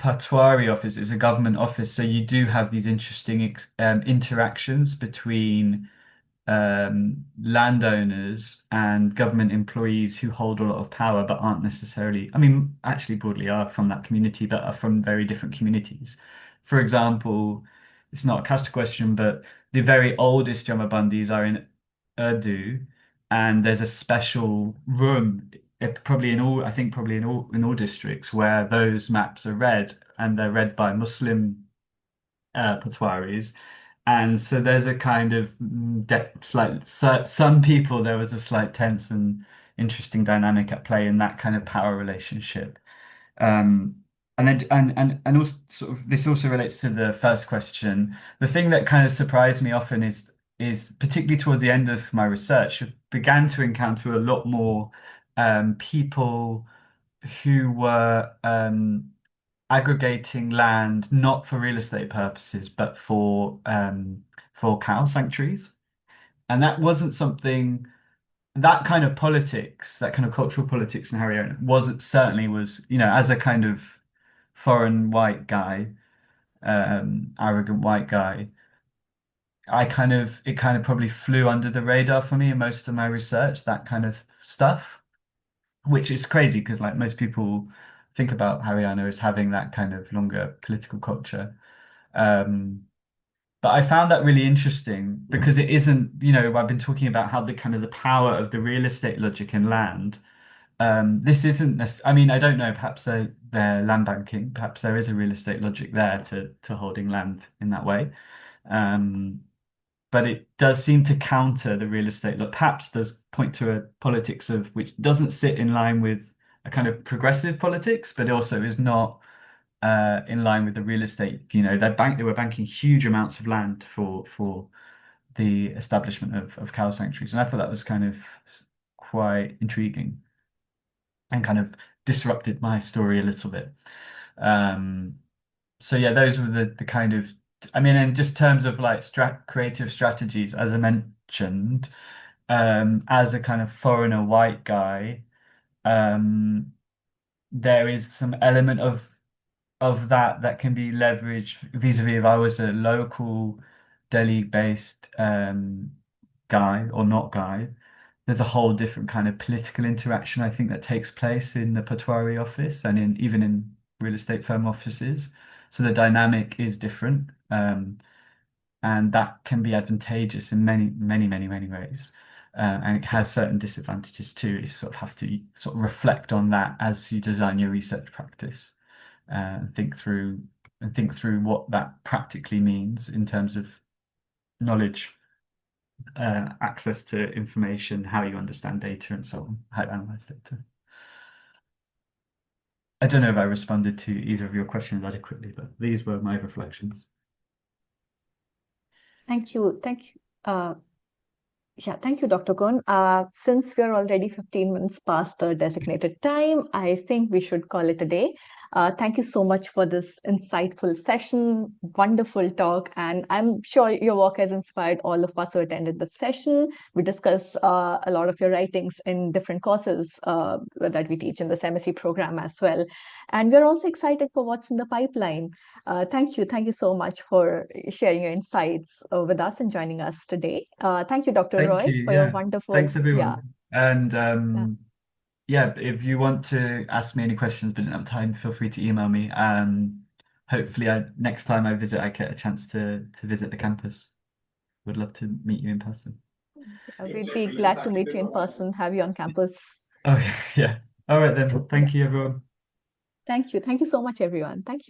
Patwari office is a government office, so you do have these interesting interactions between landowners and government employees who hold a lot of power but aren't necessarily, I mean, actually broadly are from that community, but are from very different communities. For example, it's not a caste question, but the very oldest Jamabandis are in Urdu, and there's a special room, probably in all, I think probably in all districts, where those maps are read, and they're read by Muslim Patwaris. And so there's a kind of slight, some people, there was a slight tense and interesting dynamic at play in that kind of power relationship. Um, and then and also sort of this also relates to the first question. The thing that kind of surprised me often is particularly toward the end of my research, I began to encounter a lot more people who were aggregating land not for real estate purposes, but for cow sanctuaries. And that wasn't something that kind of politics, that kind of cultural politics in Harriet wasn't certainly was, as a kind of foreign white guy, arrogant white guy, it kind of probably flew under the radar for me in most of my research, that kind of stuff, which is crazy because like most people think about Haryana as having that kind of longer political culture. Um, but I found that really interesting because it isn't, I've been talking about how the kind of the power of the real estate logic in land this isn't I mean, I don't know, perhaps they're land banking, perhaps there is a real estate logic there to holding land in that way. But it does seem to counter the real estate look, perhaps does point to a politics of which doesn't sit in line with a kind of progressive politics, but also is not in line with the real estate. You know, they were banking huge amounts of land for the establishment of cow sanctuaries, and I thought that was kind of quite intriguing and kind of disrupted my story a little bit. So yeah, those were the kind of, I mean, in just terms of like creative strategies, as I mentioned, as a kind of foreigner white guy, there is some element of that can be leveraged vis-a-vis if I was a local Delhi-based guy or not guy. There's a whole different kind of political interaction I think that takes place in the Patwari office and even in real estate firm offices. So the dynamic is different, and that can be advantageous in many ways. And it has certain disadvantages too. You sort of have to sort of reflect on that as you design your research practice, and think through what that practically means in terms of knowledge, access to information, how you understand data, and so on, how to analyze data. I don't know if I responded to either of your questions adequately, but these were my reflections. Thank you. Yeah, thank you, Dr. Cowan. Since we're already 15 minutes past the designated time, I think we should call it a day. Thank you so much for this insightful session, wonderful talk, and I'm sure your work has inspired all of us who attended the session. We discuss a lot of your writings in different courses that we teach in this MSc program as well. And we're also excited for what's in the pipeline. Thank you so much for sharing your insights with us and joining us today. Thank you, Dr. Thank Roy, you. for your Yeah. wonderful, Thanks, yeah. everyone. And yeah, if you want to ask me any questions but don't have time, feel free to email me. Hopefully, next time I visit, I get a chance to visit the campus. Would love to meet you in person. We'd be glad to meet you in person, have you on campus. Oh, yeah. All right then. Thank you, everyone. Thank you. Thank you so much, everyone. Thank you.